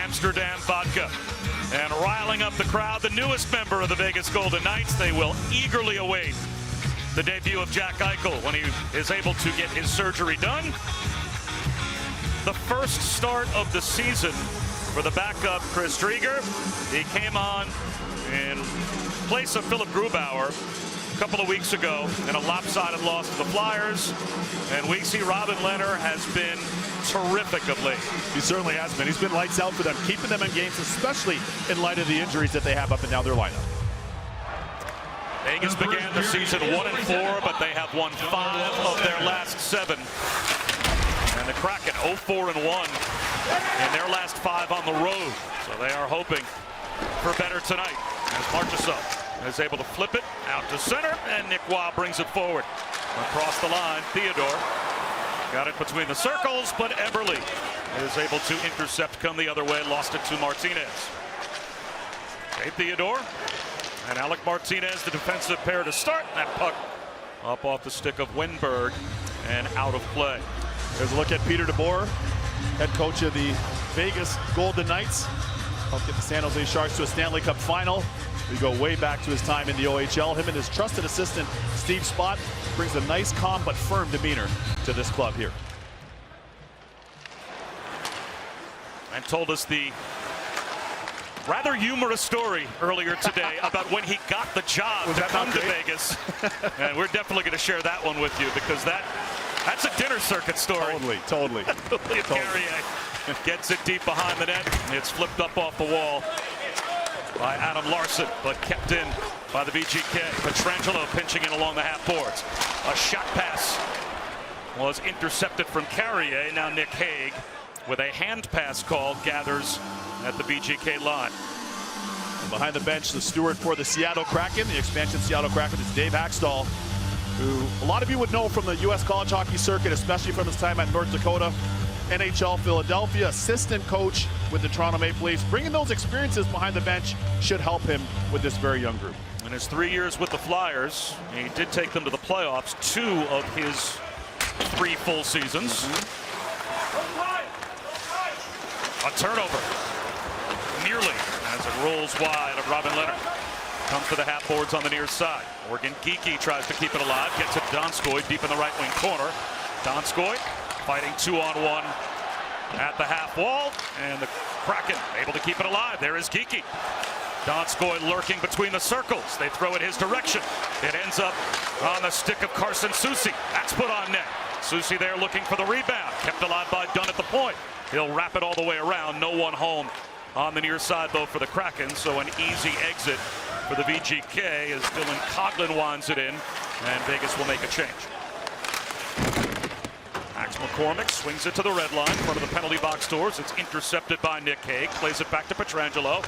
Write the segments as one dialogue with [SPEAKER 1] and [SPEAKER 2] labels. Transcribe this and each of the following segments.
[SPEAKER 1] Amsterdam vodka. And riling up the crowd, the newest member of the Vegas Golden Knights. They will eagerly await the debut of Jack Eichel when he is able to get his surgery done. The first start of the season for the backup Chris Drieger. He came on in place of Philip Grubauer a couple of weeks ago in a lopsided loss to the Flyers. And we see Robin Lehner has been terrific of late.
[SPEAKER 2] He certainly has been. He's been lights out for them, keeping them in games, especially in light of the injuries that they have up and down their lineup.
[SPEAKER 1] Vegas began the season 1-4, but they have won 5 of their last 7. And the Kraken 0-4-1 in their last 5 on the road. So they are hoping for better tonight as Marchessault is able to flip it out to center, and Nick Waugh brings it forward. Across the line, Theodore got it between the circles, but Eberle is able to intercept, come the other way, lost it to Martinez. Okay, Theodore and Alec Martinez, the defensive pair to start. That puck up off the stick of Wenberg and out of play.
[SPEAKER 2] There's a look at Peter DeBoer, head coach of the Vegas Golden Knights. Helped get the San Jose Sharks to a Stanley Cup final. We go way back to his time in the OHL. Him and his trusted assistant, Steve Spott, brings a nice, calm, but firm demeanor to this club here.
[SPEAKER 1] And told us the rather humorous story earlier today about when he got the job to come to Vegas. And we're definitely going to share that one with you, because that's a dinner circuit story.
[SPEAKER 2] Totally.
[SPEAKER 1] Carrier gets it deep behind the net. It's flipped up off the wall by Adam Larson, but kept in by the VGK. Pietrangelo pinching in along the half boards. A shot pass was intercepted from Carrier. Now Nick Hague, with a hand pass call, gathers at the VGK line.
[SPEAKER 2] And behind the bench, the steward for the Seattle Kraken, the expansion Seattle Kraken, is Dave Haxtell, who a lot of you would know from the U.S. college hockey circuit, especially from his time at North Dakota, NHL Philadelphia, assistant coach with the Toronto Maple Leafs. Bringing those experiences behind the bench should help him with this very young group.
[SPEAKER 1] In his 3 years with the Flyers, he did take them to the playoffs 2 of his 3 full seasons. A turnover, nearly, as it rolls wide of Robin Lehner. Comes to the half boards on the near side. Morgan Geekie tries to keep it alive, gets it to Donskoy deep in the right wing corner. Donskoy fighting 2-on-1 at the half wall, and the Kraken able to keep it alive. There is Geekie. Donskoy lurking between the circles. They throw it his direction. It ends up on the stick of Carson Soucy. That's put on net. Soucy there looking for the rebound. Kept alive by Dunn at the point. He'll wrap it all the way around. No one home on the near side, though, for the Kraken. So an easy exit for the VGK as Dylan Coghlan winds it in, and Vegas will make a change. Max McCormick swings it to the red line in front of the penalty box doors. It's intercepted by Nick Hague. Plays it back to Pietrangelo.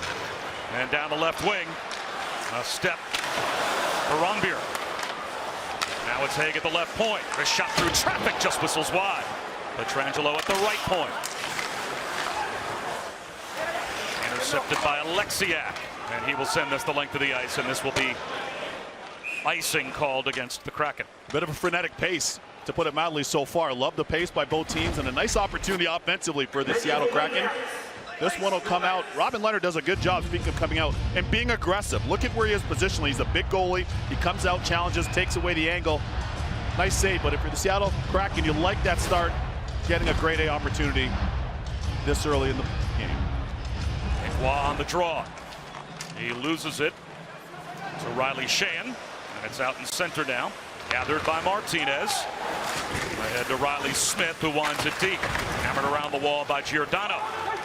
[SPEAKER 1] And down the left wing, a step for Ronbier. Now it's Hague at the left point. The shot through traffic just whistles wide. Pietrangelo at the right point. Intercepted by Alexiak. And he will send this the length of the ice, and this will be icing called against the Kraken.
[SPEAKER 2] Bit of a frenetic pace, to put it mildly, so far. Love the pace by both teams, and a nice opportunity offensively for the Seattle Kraken. This one will come out. Robin Lehner does a good job, speaking of coming out and being aggressive. Look at where he is positionally. He's a big goalie. He comes out, challenges, takes away the angle. Nice save, but if you're the Seattle Kraken, you like that start, getting a grade A opportunity this early in the game.
[SPEAKER 1] Waugh on the draw. He loses it to Riley Sheahan, and it's out in center now. Gathered by Martinez. Ahead to Riley Smith, who winds it deep. Hammered around the wall by Giordano.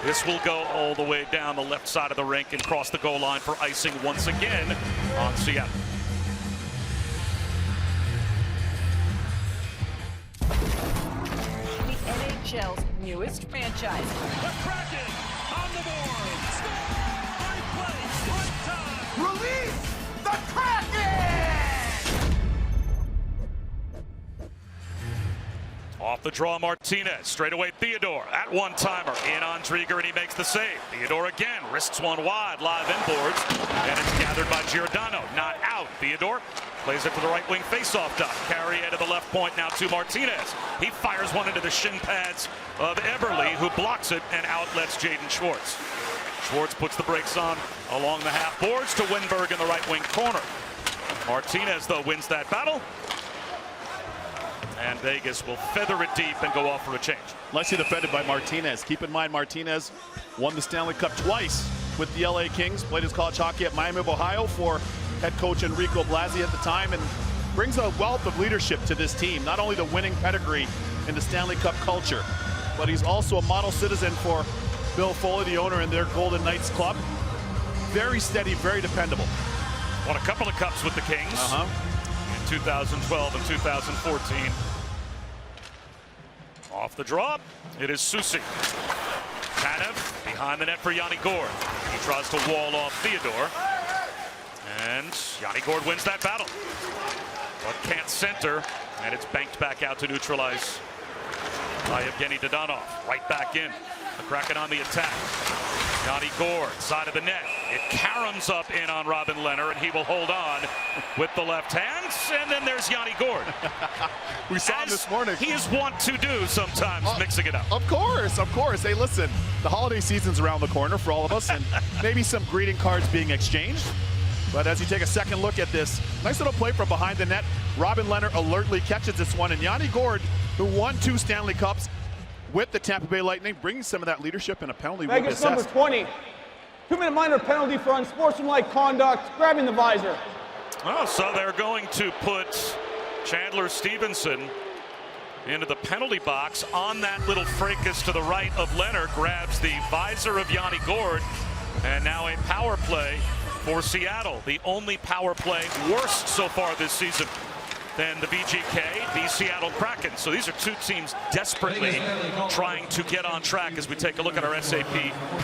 [SPEAKER 1] This will go all the way down the left side of the rink and cross the goal line for icing once again on Seattle.
[SPEAKER 3] The NHL's newest franchise.
[SPEAKER 4] The Kraken on the board. Right place, right time.
[SPEAKER 5] Release the Kraken!
[SPEAKER 1] Off the draw, Martinez. Straight away, Theodore. At one-timer. In on Drieger, and he makes the save. Theodore again. Wrists one wide. Live inboards. And it's gathered by Giordano. Not out. Theodore plays it to the right wing face-off dot. Carrier to the left point now to Martinez. He fires one into the shin pads of Eberle, who blocks it and outlets Jaden Schwartz. Schwartz puts the brakes on along the half boards to Winberg in the right wing corner. Martinez, though, wins that battle. And Vegas will feather it deep and go off for a change.
[SPEAKER 2] Nicely defended by Martinez. Keep in mind, Martinez won the Stanley Cup twice with the LA Kings. Played his college hockey at Miami of Ohio for head coach Enrico Blasi at the time, and brings a wealth of leadership to this team. Not only the winning pedigree in the Stanley Cup culture, but he's also a model citizen for Bill Foley, the owner in their Golden Knights club. Very steady, very dependable.
[SPEAKER 1] Won a couple of cups with the Kings in 2012 and 2014. Off the draw, it is Susi. Tanev behind the net for Yanni Gourde. He tries to wall off Theodore. And Yanni Gourde wins that battle. But can't center, and it's banked back out to neutralize by Evgeny Dodonov. Right back in. The Kraken on the attack. Yanni Gourde, side of the net. It caroms up in on Robin Lehner, and he will hold on with the left hand. And then there's Yanni Gourde.
[SPEAKER 2] We saw him this morning.
[SPEAKER 1] He is wont to do sometimes, mixing it up.
[SPEAKER 2] Of course, of course. Hey, listen, the holiday season's around the corner for all of us, and maybe some greeting cards being exchanged. But as you take a second look at this, nice little play from behind the net. Robin Lehner alertly catches this one, and Yanni Gourde, who won 2 Stanley Cups with the Tampa Bay Lightning, brings some of that leadership in a penalty.
[SPEAKER 6] Vegas number 20. 2-minute minor penalty for unsportsmanlike conduct, grabbing the visor.
[SPEAKER 1] Oh, so they're going to put Chandler Stevenson into the penalty box on that little fracas to the right of Lehner, grabs the visor of Yanni Gourde, and now a power play for Seattle. The only power play worse so far this season than the VGK, the Seattle Kraken. So these are 2 teams desperately trying to get on track as we take a look at our SAP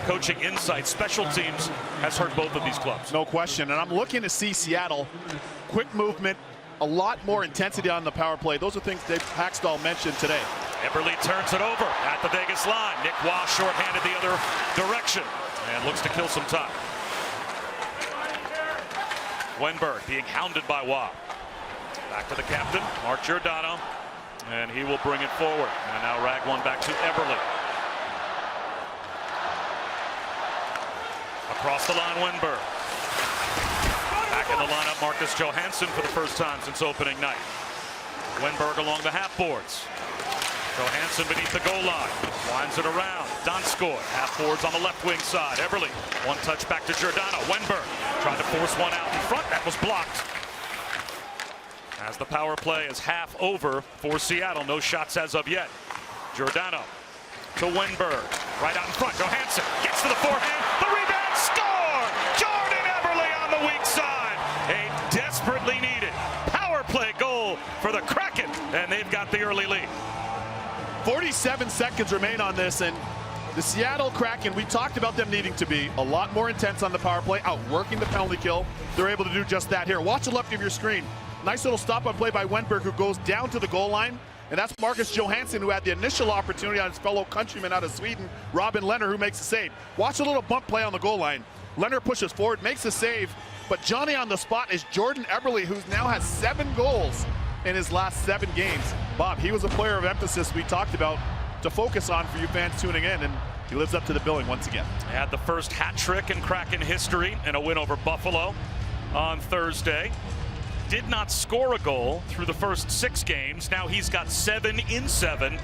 [SPEAKER 1] coaching insights. Special teams has hurt both of these clubs.
[SPEAKER 2] No question, and I'm looking to see Seattle, quick movement, a lot more intensity on the power play. Those are things Dave Haxtell mentioned today.
[SPEAKER 1] Eberle turns it over at the Vegas line. Nick Waugh shorthanded the other direction and looks to kill some time. Wenberg being hounded by Waugh. Back to the captain, Mark Giordano, and he will bring it forward. And now rag one back to Eberle. Across the line, Wenberg. Back in the lineup, Marcus Johansson for the first time since opening night. Wenberg along the half boards. Johansson beneath the goal line. Winds it around. Donskoy, half boards on the left wing side. Eberle, one touch back to Giordano. Wenberg tried to force one out in front. That was blocked. As the power play is half over for Seattle. No shots as of yet. Giordano to Wenberg. Right out in front. Johansson gets to the forehand. The rebound. Score! Jordan Eberle on the weak side. A desperately needed power play goal for the Kraken. And they've got the early lead.
[SPEAKER 2] 47 seconds remain on this, and the Seattle Kraken, we talked about them needing to be a lot more intense on the power play, outworking the penalty kill. They're able to do just that here. Watch the left of your screen. Nice little stop-on play by Wenberg, who goes down to the goal line. And that's Marcus Johansson, who had the initial opportunity on his fellow countryman out of Sweden, Robin Lehner, who makes the save. Watch a little bump play on the goal line. Lehner pushes forward, makes the save. But Johnny on the spot is Jordan Eberle, who now has 7 goals in his last 7 games. Bob, he was a player of emphasis we talked about to focus on for you fans tuning in, and he lives up to the billing once again.
[SPEAKER 1] He had the first hat trick in Kraken history in a win over Buffalo on Thursday. Did not score a goal through the first 6 games. Now he's got 7 in 7.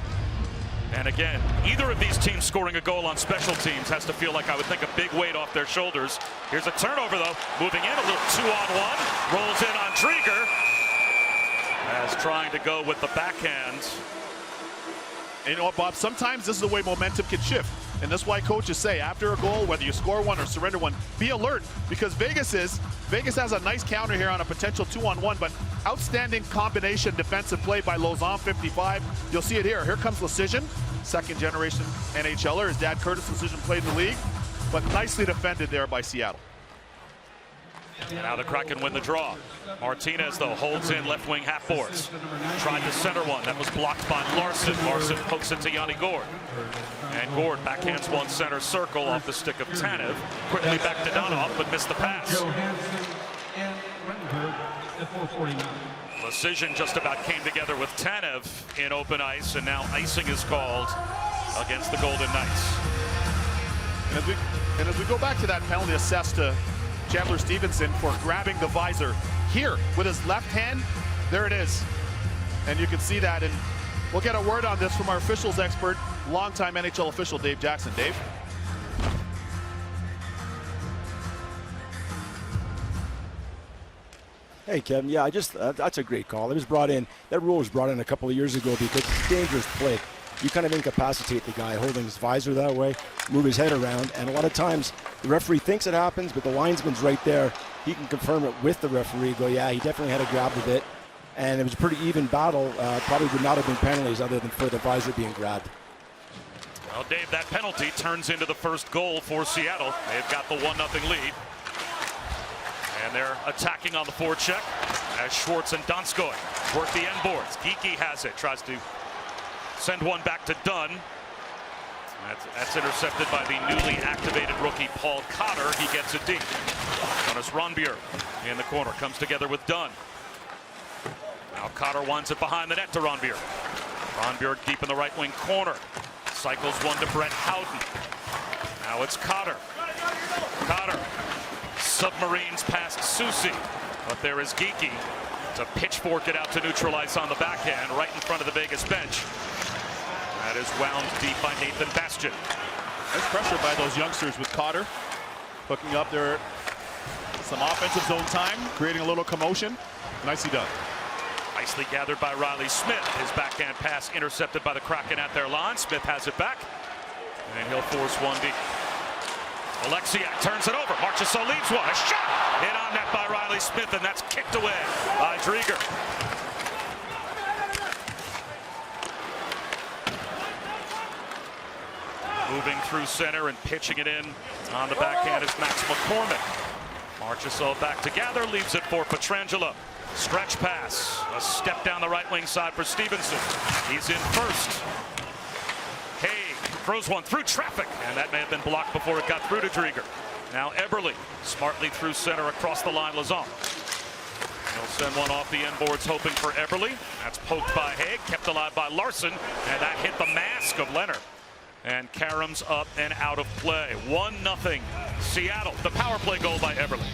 [SPEAKER 1] And again, either of these teams scoring a goal on special teams has to feel like, I would think, a big weight off their shoulders. Here's a turnover, though. Moving in, a little 2-on-1. Rolls in on Trieger. As trying to go with the backhand.
[SPEAKER 2] And you know what, Bob? Sometimes this is the way momentum can shift. And that's why coaches say after a goal, whether you score one or surrender one, be alert, because Vegas has a nice counter here on a potential 2-on-1, but outstanding combination defensive play by Lauzon, 55. You'll see it here. Here comes Lecision, second generation NHLer. His dad, Curtis Lecision, played in the league, but nicely defended there by Seattle.
[SPEAKER 1] Now the Kraken win the draw. Martinez, though, holds in left wing half boards. Tried to center one. That was blocked by Larson. Larson pokes it to Yanni Gourde. And Gourde backhands one center circle off the stick of Tanev. Quickly back to Donov, but missed the pass. Lecision just about came together with Tanev in open ice, and now icing is called against the Golden Knights.
[SPEAKER 2] And as we go back to that penalty assessed to Chandler Stevenson for grabbing the visor here with his left hand, there it is. And you can see that, and we'll get a word on this from our officials expert, longtime NHL official Dave Jackson. Dave?
[SPEAKER 7] Hey, Kevin. Yeah, that's a great call. It was brought in. That rule was brought in a couple of years ago because it's a dangerous play. You kind of incapacitate the guy holding his visor that way, move his head around, and a lot of times the referee thinks it happens, but the linesman's right there. He can confirm it with the referee, go, yeah, he definitely had a grab of it. And it was a pretty even battle. Probably would not have been penalties other than for the visor being grabbed.
[SPEAKER 1] Well, Dave, that penalty turns into the first goal for Seattle. They've got the 1-0 lead. And they're attacking on the forecheck as Schwartz and Donskoy work the end boards. Geekie has it, tries to send one back to Dunn. That's intercepted by the newly activated rookie Paul Cotter. He gets it deep. Jonas Ronbier in the corner, comes together with Dunn. Now Cotter winds it behind the net to Ronbier. Ronbier deep in the right wing corner. Cycles one to Brett Howden. Now it's Cotter. Cotter submarines past Soucy, but there is Geekie to pitchfork it out to neutralize on the backhand right in front of the Vegas bench. That is wound deep by Nathan Bastian.
[SPEAKER 2] Nice pressure by those youngsters with Cotter hooking up there. Some offensive zone time, creating a little commotion. Nicely done.
[SPEAKER 1] Nicely gathered by Riley Smith. His backhand pass intercepted by the Kraken at their line. Smith has it back, and he'll force one deep. Alexiak turns it over. Marchessault leads one. A shot hit on net by Riley Smith, and that's kicked away by Drieger. Moving through center and pitching it in on the backhand is Max McCormick. Marchessault back to gather, leaves it for Pietrangelo. Stretch pass, a step down the right wing side for Stevenson. He's in first. Haig throws one through traffic, and that may have been blocked before it got through to Drieger. Now Eberle smartly through center across the line. Lazon. He'll send one off the end boards, hoping for Eberle. That's poked by Haig, kept alive by Larson, and that hit the mask of Leonard. And Karam's up and out of play. 1-0 Seattle. The power play goal by Eberle.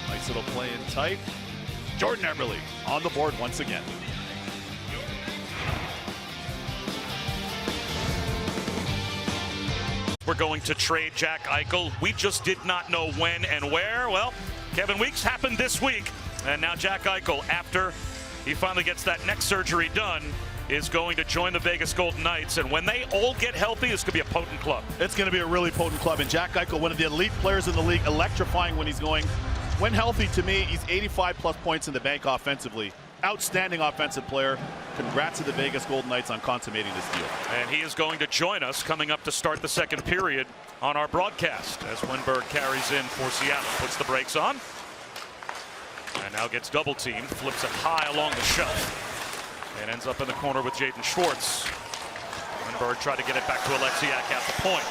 [SPEAKER 2] Nice little play in tight. Jordan Eberle on the board once again.
[SPEAKER 1] We're going to trade Jack Eichel. We just did not know when and where. Well, Kevin Weeks happened this week. And now Jack Eichel, after he finally gets that neck surgery done, is going to join the Vegas Golden Knights. And when they all get healthy, it's going to be a potent club.
[SPEAKER 2] It's going to be a really potent club. And Jack Eichel, one of the elite players in the league, electrifying when he's going. When healthy, to me, he's 85+ points in the bank offensively. Outstanding offensive player. Congrats to the Vegas Golden Knights on consummating this deal.
[SPEAKER 1] And he is going to join us coming up to start the second period on our broadcast as Winberg carries in for Seattle. Puts the brakes on. And now gets double teamed. Flips it high along the shelf. And ends up in the corner with Jaden Schwartz. Winberg tried to get it back to Alexiak at the point.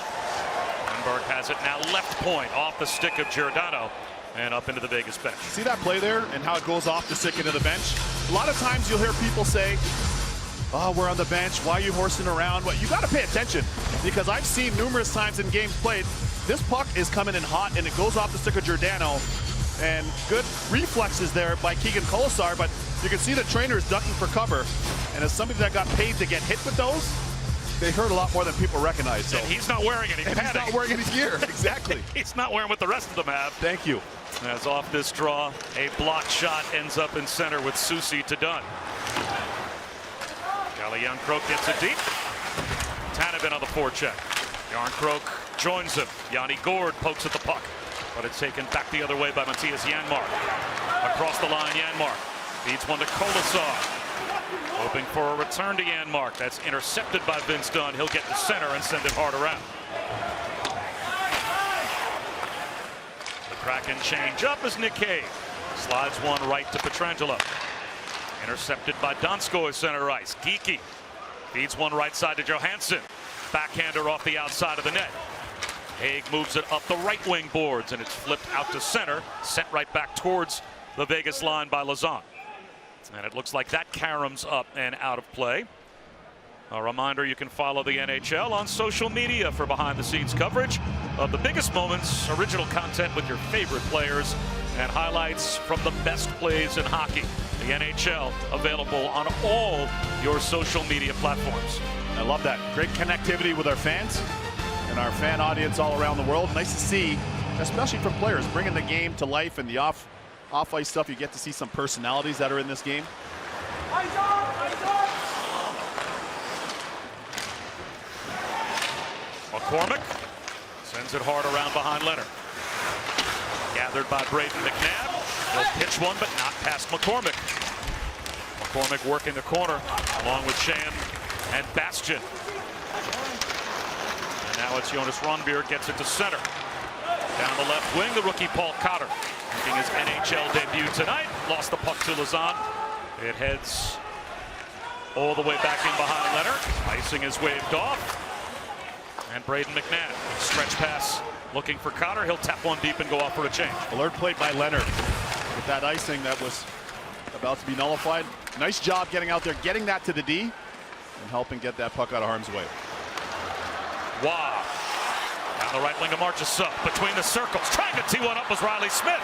[SPEAKER 1] Winberg has it now left point off the stick of Giordano and up into the Vegas bench.
[SPEAKER 2] See that play there and how it goes off the stick into the bench? A lot of times you'll hear people say, oh, we're on the bench. Why are you horsing around? Well, you got to pay attention because I've seen numerous times in games played, this puck is coming in hot and it goes off the stick of Giordano. And good reflexes there by Keegan Colasar, but you can see the trainer is ducking for cover. And as somebody that got paid to get hit with those, they hurt a lot more than people recognize. So.
[SPEAKER 1] And he's not wearing any padding.
[SPEAKER 2] He's not wearing any gear. Exactly.
[SPEAKER 1] He's not wearing what the rest of them have.
[SPEAKER 2] Thank you.
[SPEAKER 1] As off this draw, a blocked shot ends up in center with Soucy to Dunn. Yarncroke gets it deep. Tanev on the forecheck. Yarncroke joins him. Yanni Gourde pokes at the puck, but it's taken back the other way by Matthias Janmark. Across the line, Janmark feeds one to Colasar. Hoping for a return to Janmark. That's intercepted by Vince Dunn. He'll get to center and send it hard around. The Kraken change up as Nick Hague slides one right to Pietrangelo. Intercepted by Donskoy center ice. Geekie feeds one right side to Johansson. Backhander off the outside of the net. Hague moves it up the right wing boards and it's flipped out to center. Sent right back towards the Vegas line by Lazon. And it looks like that Karam's up and out of play. A reminder, you can follow the NHL on social media for behind-the-scenes coverage of the biggest moments, original content with your favorite players, and highlights from the best plays in hockey. The NHL available on all your social media platforms.
[SPEAKER 2] I love that. Great connectivity with our fans and our fan audience all around the world. Nice to see, especially from players, bringing the game to life, and the off-ice stuff. You get to see some personalities that are in this game.
[SPEAKER 6] Eyes on! Eyes on!
[SPEAKER 1] McCormick sends it hard around behind Leonard. Gathered by Braden McNabb. He'll pitch one, but not past McCormick. McCormick working the corner along with Shan and Bastion. And now it's Jonas Rondbjerg, gets it to center. Down the left wing, the rookie Paul Cotter making his NHL debut tonight. Lost the puck to Lazan. It heads all the way back in behind Leonard. Icing is waved off. And Braden McNabb, stretch pass looking for Cotter. He'll tap one deep and go off for a change.
[SPEAKER 2] Alert play by Leonard with that icing that was about to be nullified. Nice job getting out there, getting that to the D, and helping get that puck out of harm's way.
[SPEAKER 1] Wow. Down the right wing of Marchessault. Between the circles. Trying to tee one up was Riley Smith.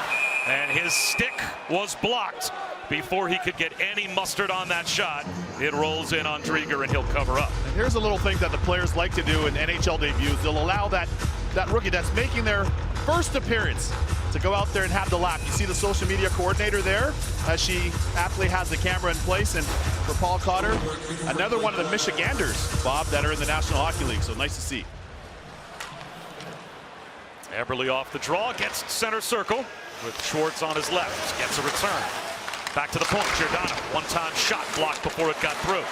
[SPEAKER 1] And his stick was blocked before he could get any mustard on that shot. It rolls in on Drieger, and he'll cover up.
[SPEAKER 2] And here's a little thing that the players like to do in NHL debuts. They'll allow that rookie that's making their first appearance to go out there and have the lap. You see the social media coordinator there as she aptly has the camera in place. And for Paul Cotter, another one of the Michiganders, Bob, that are in the National Hockey League. So nice to see.
[SPEAKER 1] Eberle off the draw, gets center circle with Schwartz on his left. Gets a return. Back to the point, Giordano. One-time shot blocked before it got through.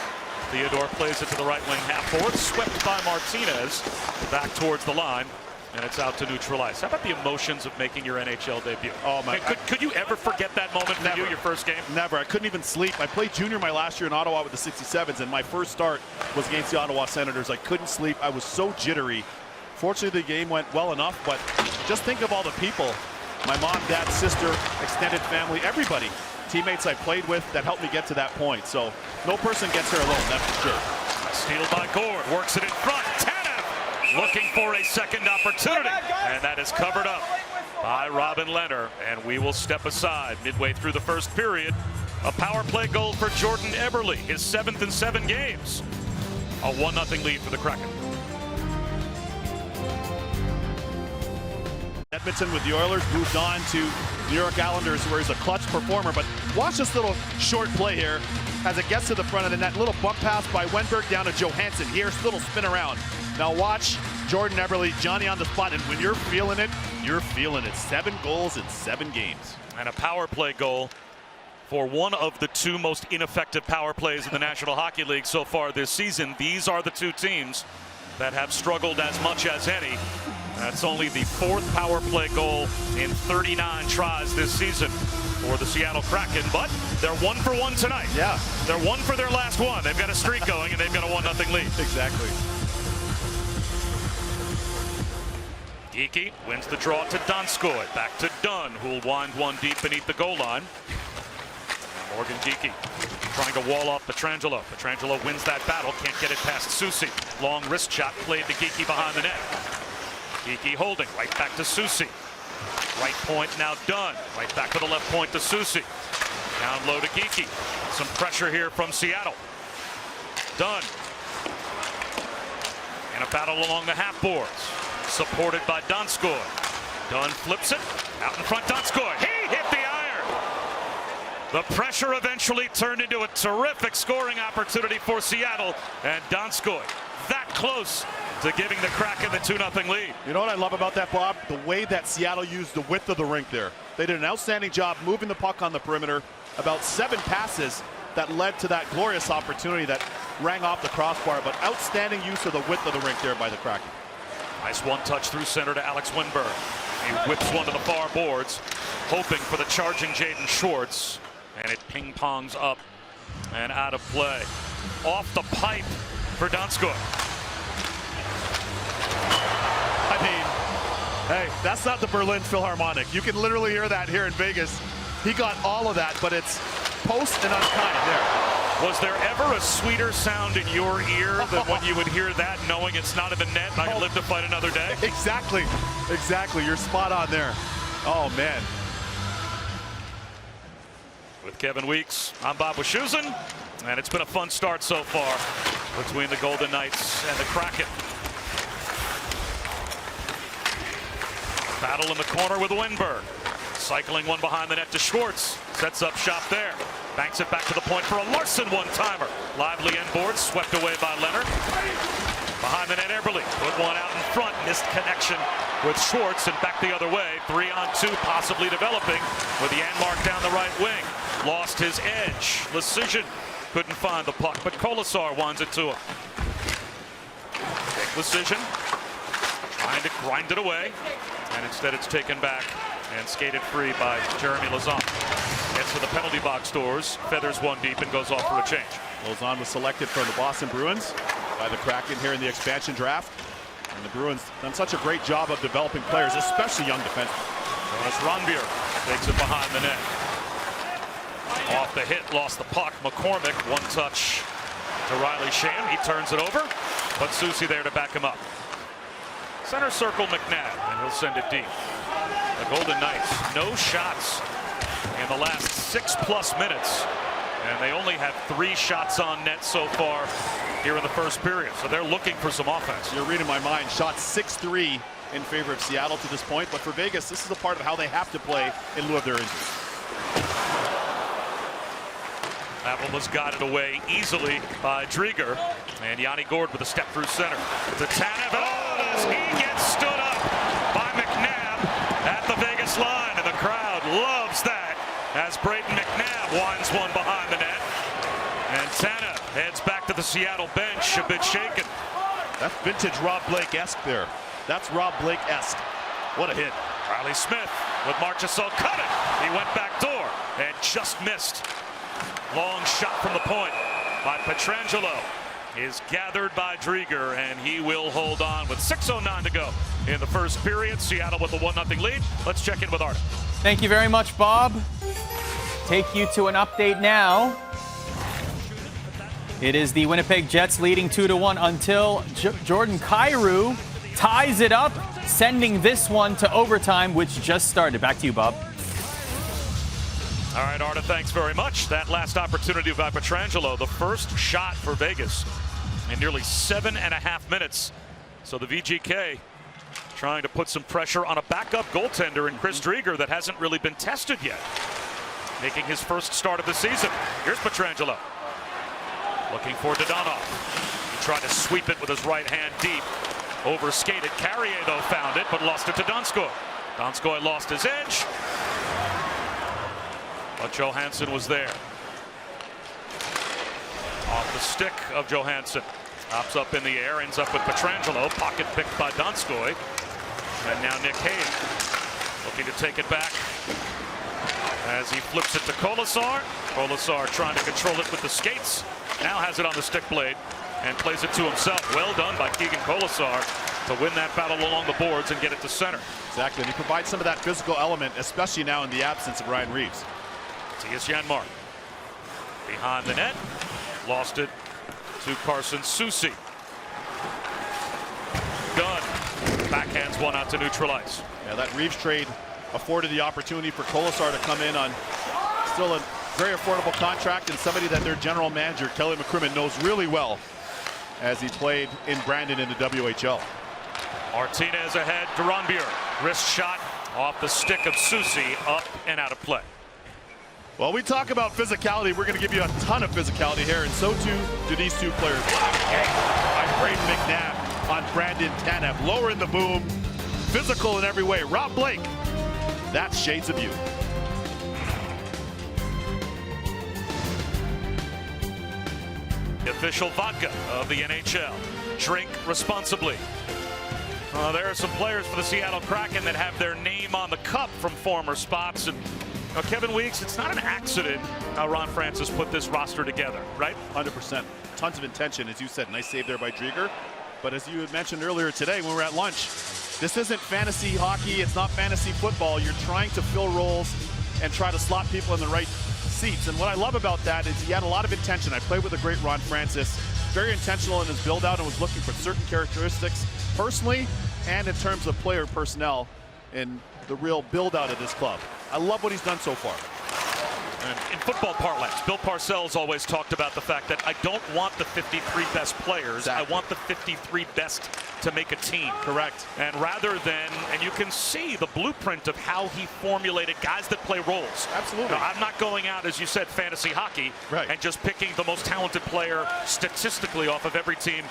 [SPEAKER 1] Theodore plays it to the right wing half forward, swept by Martinez back towards the line, and it's out to neutral ice. How about the emotions of making your NHL debut?
[SPEAKER 2] Oh my!
[SPEAKER 1] Could you ever forget that moment for you, your first game?
[SPEAKER 2] Never. I couldn't even sleep. I played junior my last year in Ottawa with the 67s, and my first start was against the Ottawa Senators. I couldn't sleep. I was so jittery. Fortunately, the game went well enough, but just think of all the people, my mom, dad, sister, extended family, everybody, teammates I played with that helped me get to that point. So no person gets there alone, that's for sure.
[SPEAKER 1] Steal by Gord, works it in front. Tanev looking for a second opportunity, and that is covered up by Robin Leonard. And we will step aside midway through the first period. A power play goal for Jordan Eberle, his 7th in 7 games. A 1-0 lead for the Kraken.
[SPEAKER 2] Edmonton with the Oilers moved on to New York Islanders, where he's a clutch performer. But watch this little short play here as it gets to the front of the net. Little bump pass by Wenberg down to Johansson. Here's a little spin around. Now watch Jordan Eberle, Johnny on the spot. And when you're feeling it, you're feeling it. 7 goals in 7 games.
[SPEAKER 1] And a power play goal for one of the 2 most ineffective power plays in the National Hockey League so far this season. These are the 2 teams that have struggled as much as any. That's only the 4th power play goal in 39 tries this season for the Seattle Kraken, but they're 1 for 1 tonight.
[SPEAKER 2] Yeah.
[SPEAKER 1] They're 1 for their last 1. They've got a streak going, and they've got a 1-0 lead.
[SPEAKER 2] Exactly.
[SPEAKER 1] Geekie wins the draw to Donskoy. Back to Dunn, who'll wind one deep beneath the goal line. Morgan Geekie trying to wall off Pietrangelo. Pietrangelo wins that battle, can't get it past Soucy. Long wrist shot played to Geekie behind the net. Geekie holding, right back to Soucy. Right point now Dunn. Right back to the left point to Soucy. Down low to Geekie. Some pressure here from Seattle. Dunn. In a battle along the half boards. Supported by Donskoy. Dunn flips it. Out in front, Donskoy. He hit the iron. The pressure eventually turned into a terrific scoring opportunity for Seattle. And Donskoy that close to giving the Kraken the 2-0 lead.
[SPEAKER 2] You know what I love about that, Bob? The way that Seattle used the width of the rink there. They did an outstanding job moving the puck on the perimeter. About 7 passes that led to that glorious opportunity that rang off the crossbar, but outstanding use of the width of the rink there by the Kraken.
[SPEAKER 1] Nice one-touch through center to Alex Winberg. He whips one to the far boards, hoping for the charging Jaden Schwartz, and it ping-pongs up and out of play. Off the pipe for Donskoy.
[SPEAKER 2] I mean, hey, that's not the Berlin Philharmonic. You can literally hear that here in Vegas. He got all of that, but it's post and unkind there.
[SPEAKER 1] Was there ever a sweeter sound in your ear than when you would hear that, knowing it's not in the net and I can live to fight another day?
[SPEAKER 2] Exactly. You're spot on there. Oh, man.
[SPEAKER 1] With Kevin Weeks, I'm Bob Wischusen, and it's been a fun start so far between the Golden Knights and the Kraken. Battle in the corner with Winberg. Cycling one behind the net to Schwartz. Sets up shop there. Banks it back to the point for a Larson one-timer. Lively inboard, swept away by Leonard. Behind the net, Eberle put one out in front. Missed connection with Schwartz and back the other way. 3-on-2 possibly developing with Janmark down the right wing. Lost his edge. Lecision couldn't find the puck, but Kolasar winds it to him. Lecision trying to grind it away, and instead it's taken back and skated free by Jeremy Lauzon. Gets to the penalty box doors, feathers one deep, and goes off for a change.
[SPEAKER 2] Lauzon was selected from the Boston Bruins by the Kraken here in the expansion draft. And the Bruins done such a great job of developing players, especially young defensemen.
[SPEAKER 1] Jonas Rondbjer takes it behind the net. Off the hit, lost the puck. McCormick, one touch to Riley Sham. He turns it over, but Soucy there to back him up. Center circle McNabb, and he'll send it deep. The Golden Knights, no shots in the last 6+ minutes, and they only have 3 shots on net so far here in the first period, so they're looking for some offense.
[SPEAKER 2] You're reading my mind. Shot 6-3 in favor of Seattle to this point, but for Vegas, this is a part of how they have to play in lieu of their injuries.
[SPEAKER 1] That one was guided away easily by Drieger, and Yanni Gourde with a step through center. To Tanev, as he gets stood up by McNabb at the Vegas line, and the crowd loves that as Brayden McNabb winds one behind the net. And Tanev heads back to the Seattle bench, a bit shaken.
[SPEAKER 2] That's vintage Rob Blake-esque there. That's Rob Blake-esque. What a hit.
[SPEAKER 1] Riley Smith with Marchessault, cut it. He went back door and just missed. Long shot from the point by Pietrangelo is gathered by Drieger, and he will hold on with 6:09 to go in the first period. Seattle with a 1-0 lead. Let's check in with Artem.
[SPEAKER 8] Thank you very much, Bob. Take you to an update now. It is the Winnipeg Jets leading 2-1 until Jordan Kyrou ties it up, sending this one to overtime, which just started. Back to you, Bob.
[SPEAKER 1] All right, Arta, thanks very much. That last opportunity by Pietrangelo, the first shot for Vegas in nearly 7.5 minutes. So the VGK trying to put some pressure on a backup goaltender in Chris Drieger that hasn't really been tested yet. Making his first start of the season. Here's Pietrangelo. Looking for Dadonov. He tried to sweep it with his right hand deep. Overskated. Carrier, though, found it, but lost it to Donskoy. Donskoy lost his edge. But Johansson was there. Off the stick of Johansson. Hops up in the air, ends up with Pietrangelo. Pocket picked by Donskoy. And now Nick Hayes looking to take it back as he flips it to Kolasar. Kolasar trying to control it with the skates. Now has it on the stick blade and plays it to himself. Well done by Keegan Kolasar to win that battle along the boards and get it to center.
[SPEAKER 2] Exactly, and he provides some of that physical element, especially now in the absence of Ryan Reeves.
[SPEAKER 1] T.S. Janmark behind the net, lost it to Carson Soucy. Gunn backhands one out to neutral ice.
[SPEAKER 2] Yeah, that Reeves trade afforded the opportunity for Kolasar to come in on still a very affordable contract, and somebody that their general manager, Kelly McCrimmon, knows really well as he played in Brandon in the WHL.
[SPEAKER 1] Martinez ahead to Rondbjer. Wrist shot off the stick of Soucy, up and out of play.
[SPEAKER 2] Well, we talk about physicality. We're going to give you a ton of physicality here, and so too do these two players. By Brayden McNabb on Brandon Tanev. Lower in the boom, physical in every way. Rob Blake, that's shades of you.
[SPEAKER 1] The official vodka of the NHL. Drink responsibly. There are some players for the Seattle Kraken that have their name on the cup from former spots. And Kevin Weeks, it's not an accident how Ron Francis put this roster together, right?
[SPEAKER 2] 100%. Tons of intention, as you said. Nice save there by Drieger. But as you had mentioned earlier today when we were at lunch, this isn't fantasy hockey. It's not fantasy football. You're trying to fill roles and try to slot people in the right seats. And what I love about that is he had a lot of intention. I played with a great Ron Francis, very intentional in his build out and was looking for certain characteristics personally and in terms of player personnel in the real build out of this club. I love what he's done so far.
[SPEAKER 1] And in football parlance, Bill Parcells always talked about the fact that I don't want the 53 best players.
[SPEAKER 2] Exactly.
[SPEAKER 1] I want the 53 best to make a team.
[SPEAKER 2] Correct.
[SPEAKER 1] And rather than, and you can see the blueprint of how he formulated guys that play roles.
[SPEAKER 2] Absolutely.
[SPEAKER 1] Now, I'm not going out, as you said, fantasy hockey,
[SPEAKER 2] right,
[SPEAKER 1] and just picking the most talented player statistically off of every team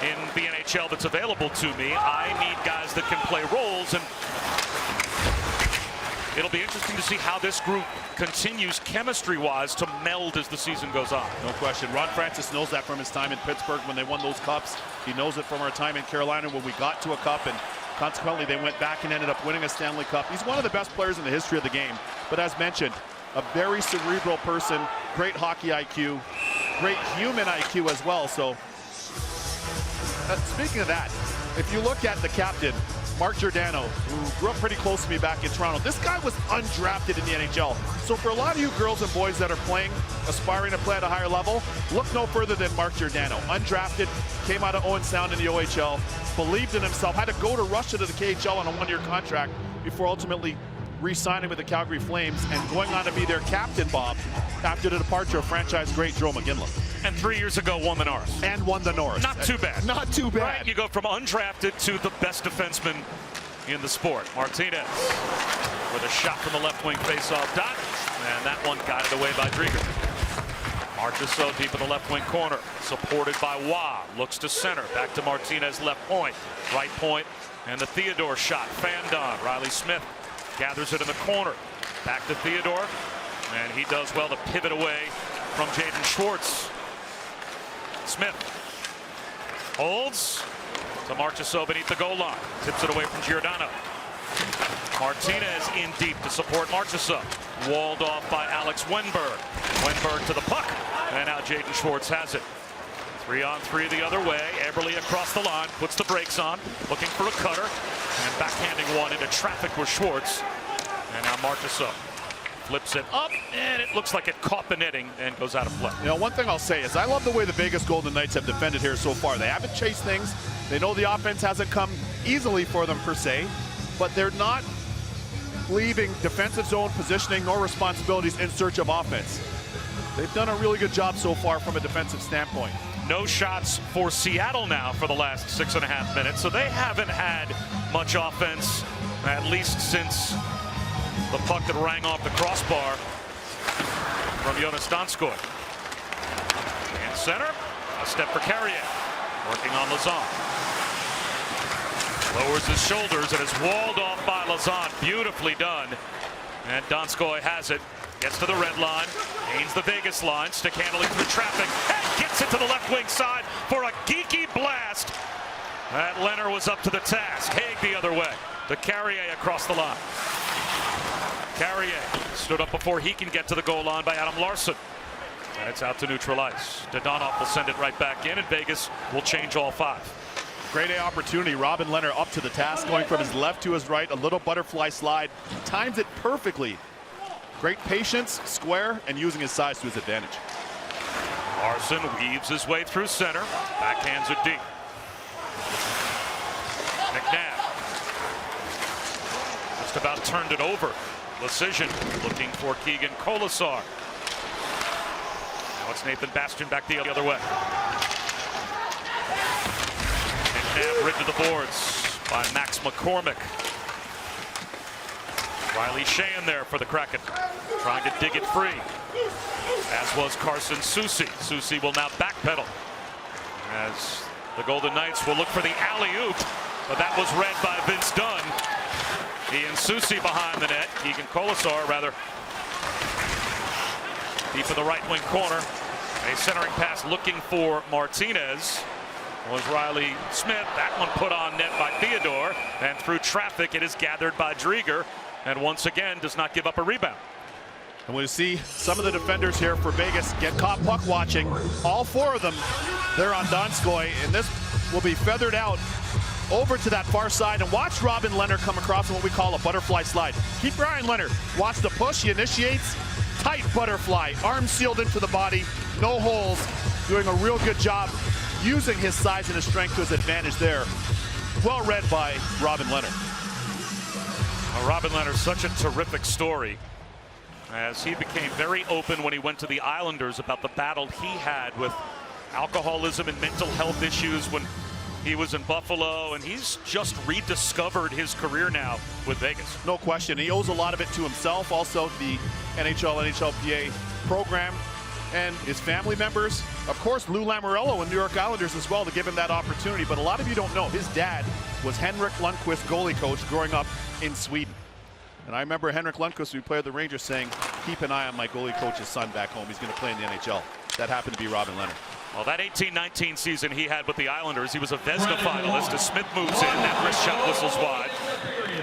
[SPEAKER 1] in the NHL that's available to me. I need guys that can play roles, and it'll be interesting to see how this group continues chemistry-wise to meld as the season goes on.
[SPEAKER 2] No question. Ron Francis knows that from his time in Pittsburgh when they won those cups. He knows it from our time in Carolina when we got to a cup, and consequently they went back and ended up winning a Stanley Cup. He's one of the best players in the history of the game. But as mentioned, a very cerebral person, great hockey IQ, great human IQ as well. So speaking of that, if you look at the captain, Mark Giordano, who grew up pretty close to me back in Toronto. This guy was undrafted in the NHL. So for a lot of you girls and boys that are playing, aspiring to play at a higher level, look no further than Mark Giordano. Undrafted, came out of Owen Sound in the OHL, believed in himself, had to go to Russia to the KHL on a one-year contract before ultimately re-signing with the Calgary Flames and going on to be their captain, Bob, after the departure of franchise great Joe McGinley.
[SPEAKER 1] And 3 years ago won the Norris.
[SPEAKER 2] And won the Norris.
[SPEAKER 1] Not too bad.
[SPEAKER 2] Not too bad.
[SPEAKER 1] Right? You go from undrafted to the best defenseman in the sport. Martinez with a shot from the left wing faceoff dot. And that one guided away by Drieger. Marchessault deep in the left wing corner. Supported by Waugh. Looks to center. Back to Martinez left point. Right point. And the Theodore shot. Fanned on. Riley Smith gathers it in the corner. Back to Theodore. And he does well to pivot away from Jaden Schwartz. Smith holds to Marchessault beneath the goal line. Tips it away from Giordano. Martinez in deep to support Marchessault. Walled off by Alex Wenberg. Wenberg to the puck. And now Jaden Schwartz has it. 3-on-3 the other way. Eberle across the line. Puts the brakes on. Looking for a cutter. And backhanding one into traffic with Schwartz. And now Marchessault flips it up, and it looks like it caught the netting and goes out of play.
[SPEAKER 2] You know, one thing I'll say is I love the way the Vegas Golden Knights have defended here so far. They haven't chased things. They know the offense hasn't come easily for them per se, but they're not leaving defensive zone positioning nor responsibilities in search of offense. They've done a really good job so far from a defensive standpoint.
[SPEAKER 1] No shots for Seattle now for the last 6.5 minutes, so they haven't had much offense, at least since the puck that rang off the crossbar from Jonas Donskoy. In center, a step for Carrier. Working on Lazan. Lowers his shoulders and is walled off by Lazan. Beautifully done. And Donskoy has it. Gets to the red line. Gains the Vegas line. Stick handling through traffic. And gets it to the left wing side for a geeky blast. That Leonard was up to the task. Haig the other way. To Carrier across the line. Carrier stood up before he can get to the goal line by Adam Larson. And it's out to neutral ice. Dodonov will send it right back in, and Vegas will change all 5.
[SPEAKER 2] Great A opportunity. Robin Leonard up to the task, going from his left to his right. A little butterfly slide. Times it perfectly. Great patience, square, and using his size to his advantage.
[SPEAKER 1] Larson weaves his way through center. Backhands it deep. McNabb just about turned it over. Decision looking for Keegan Colasar. Now it's Nathan Bastian back the other way. McNabb rid to the boards by Max McCormick. Riley Sheahan there for the Kraken, trying to dig it free, as was Carson Soucy. Soucy will now backpedal as the Golden Knights will look for the alley-oop, but that was read by Vince Dunn. Ian Soucy behind the net. Keegan Colasar rather deep in the right wing corner. A centering pass looking for Martinez was Riley Smith. That one put on net by Theodore, and through traffic it is gathered by Drieger, and once again does not give up a rebound.
[SPEAKER 2] And we see some of the defenders here for Vegas get caught puck watching. All 4 of them there on Donskoy, and this will be feathered out over to that far side. And watch Robin Leonard come across in what we call a butterfly slide. Keep your eye on Leonard. Watch the push. He initiates, Tight butterfly, arm sealed into the body, no holes, doing a real good job using his size and his strength to his advantage there. Well read by Robin Leonard.
[SPEAKER 1] Robin Leonard, such a terrific story, as he became very open when he went to the Islanders about the battle he had with alcoholism and mental health issues when he was in Buffalo, and he's just rediscovered his career now with Vegas.
[SPEAKER 2] No question. He owes a lot of it to himself, also the NHL, NHLPA program, and his family members. Of course, Lou Lamoriello and New York Islanders as well to give him that opportunity. But a lot of you don't know, his dad was Henrik Lundqvist, goalie coach, growing up in Sweden. And I remember Henrik Lundqvist, who played the Rangers, saying, keep an eye on my goalie coach's son back home. He's going to play in the NHL. That happened to be Robin Leonard.
[SPEAKER 1] Well, that 18-19 season he had with the Islanders, he was a Vezina finalist as Smith moves in. That wrist shot whistles wide.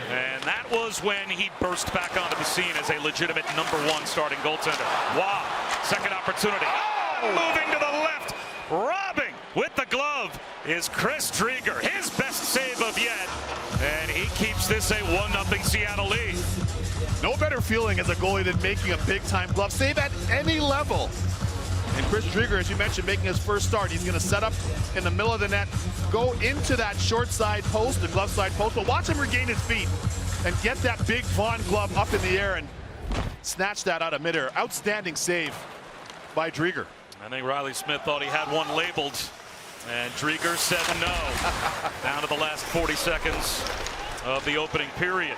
[SPEAKER 1] And that was when he burst back onto the scene as a legitimate #1 starting goaltender. Wow. Second opportunity. Oh, moving to the left. Robbing with the glove is Chris Drieger. His best save of yet. And he keeps this a 1-0 Seattle lead.
[SPEAKER 2] No better feeling as a goalie than making a big-time glove save at any level. And Chris Drieger, as you mentioned, making his first start. He's going to set up in the middle of the net, go into that short side post, the glove side post, but watch him regain his feet and get that big Vaughn glove up in the air and snatch that out of midair. Outstanding save by Drieger.
[SPEAKER 1] I think Riley Smith thought he had one labeled, and Drieger said no. Down to the last 40 seconds of the opening period.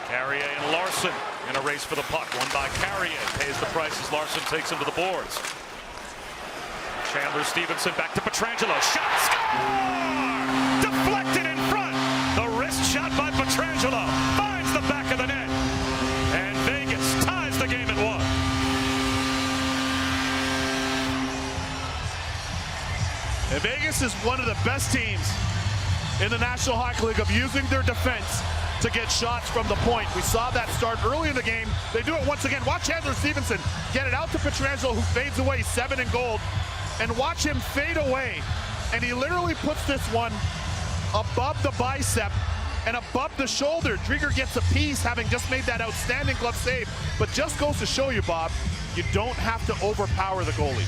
[SPEAKER 1] Carrier and Larson in a race for the puck. Won by Carrier. Pays the price as Larson takes him to the boards. Chandler Stevenson back to Pietrangelo. Shot! Score! Deflected in front. The wrist shot by Pietrangelo finds the back of the net. And Vegas ties the game at 1.
[SPEAKER 2] And Vegas is one of the best teams in the National Hockey League of using their defense to get shots from the point. We saw that start early in the game. They do it once again. Watch Chandler Stevenson get it out to Pietrangelo, who fades away, 7 in gold. And watch him fade away. And he literally puts this one above the bicep and above the shoulder. Drieger gets a piece, having just made that outstanding glove save. But just goes to show you, Bob, you don't have to overpower the goalie.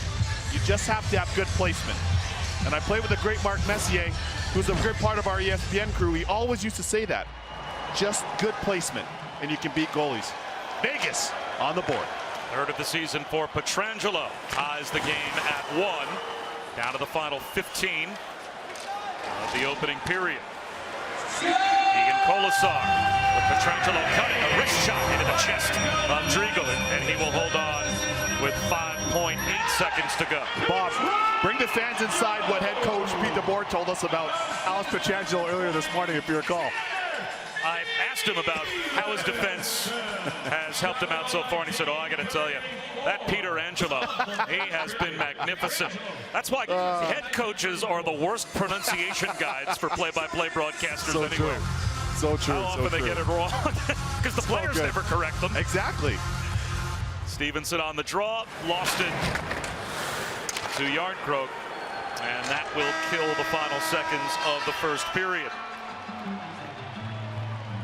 [SPEAKER 2] You just have to have good placement. And I played with the great Mark Messier, who's a good part of our ESPN crew. He always used to say that. Just good placement, and you can beat goalies. Vegas on the board.
[SPEAKER 1] Third of the season for Pietrangelo. Ties the game at 1. Down to the final 15 of the opening period. Egan Colasar with Pietrangelo cutting a wrist shot into the chest of Drieger, and he will hold on with 5.8 seconds to go.
[SPEAKER 2] Bob, bring the fans inside what head coach Pete DeBoer told us about Alex Pietrangelo earlier this morning, if you recall.
[SPEAKER 1] I asked him about how his defense has helped him out so far, and he said, oh, I got to tell you, that Peter Angelo, he has been magnificent. That's why head coaches are the worst pronunciation guides for play-by-play broadcasters
[SPEAKER 2] So
[SPEAKER 1] anywhere.
[SPEAKER 2] True. So true.
[SPEAKER 1] How often they get it wrong, because the players never correct them.
[SPEAKER 2] Exactly.
[SPEAKER 1] Stevenson on the draw, lost it to Yarncroke, and that will kill the final seconds of the first period.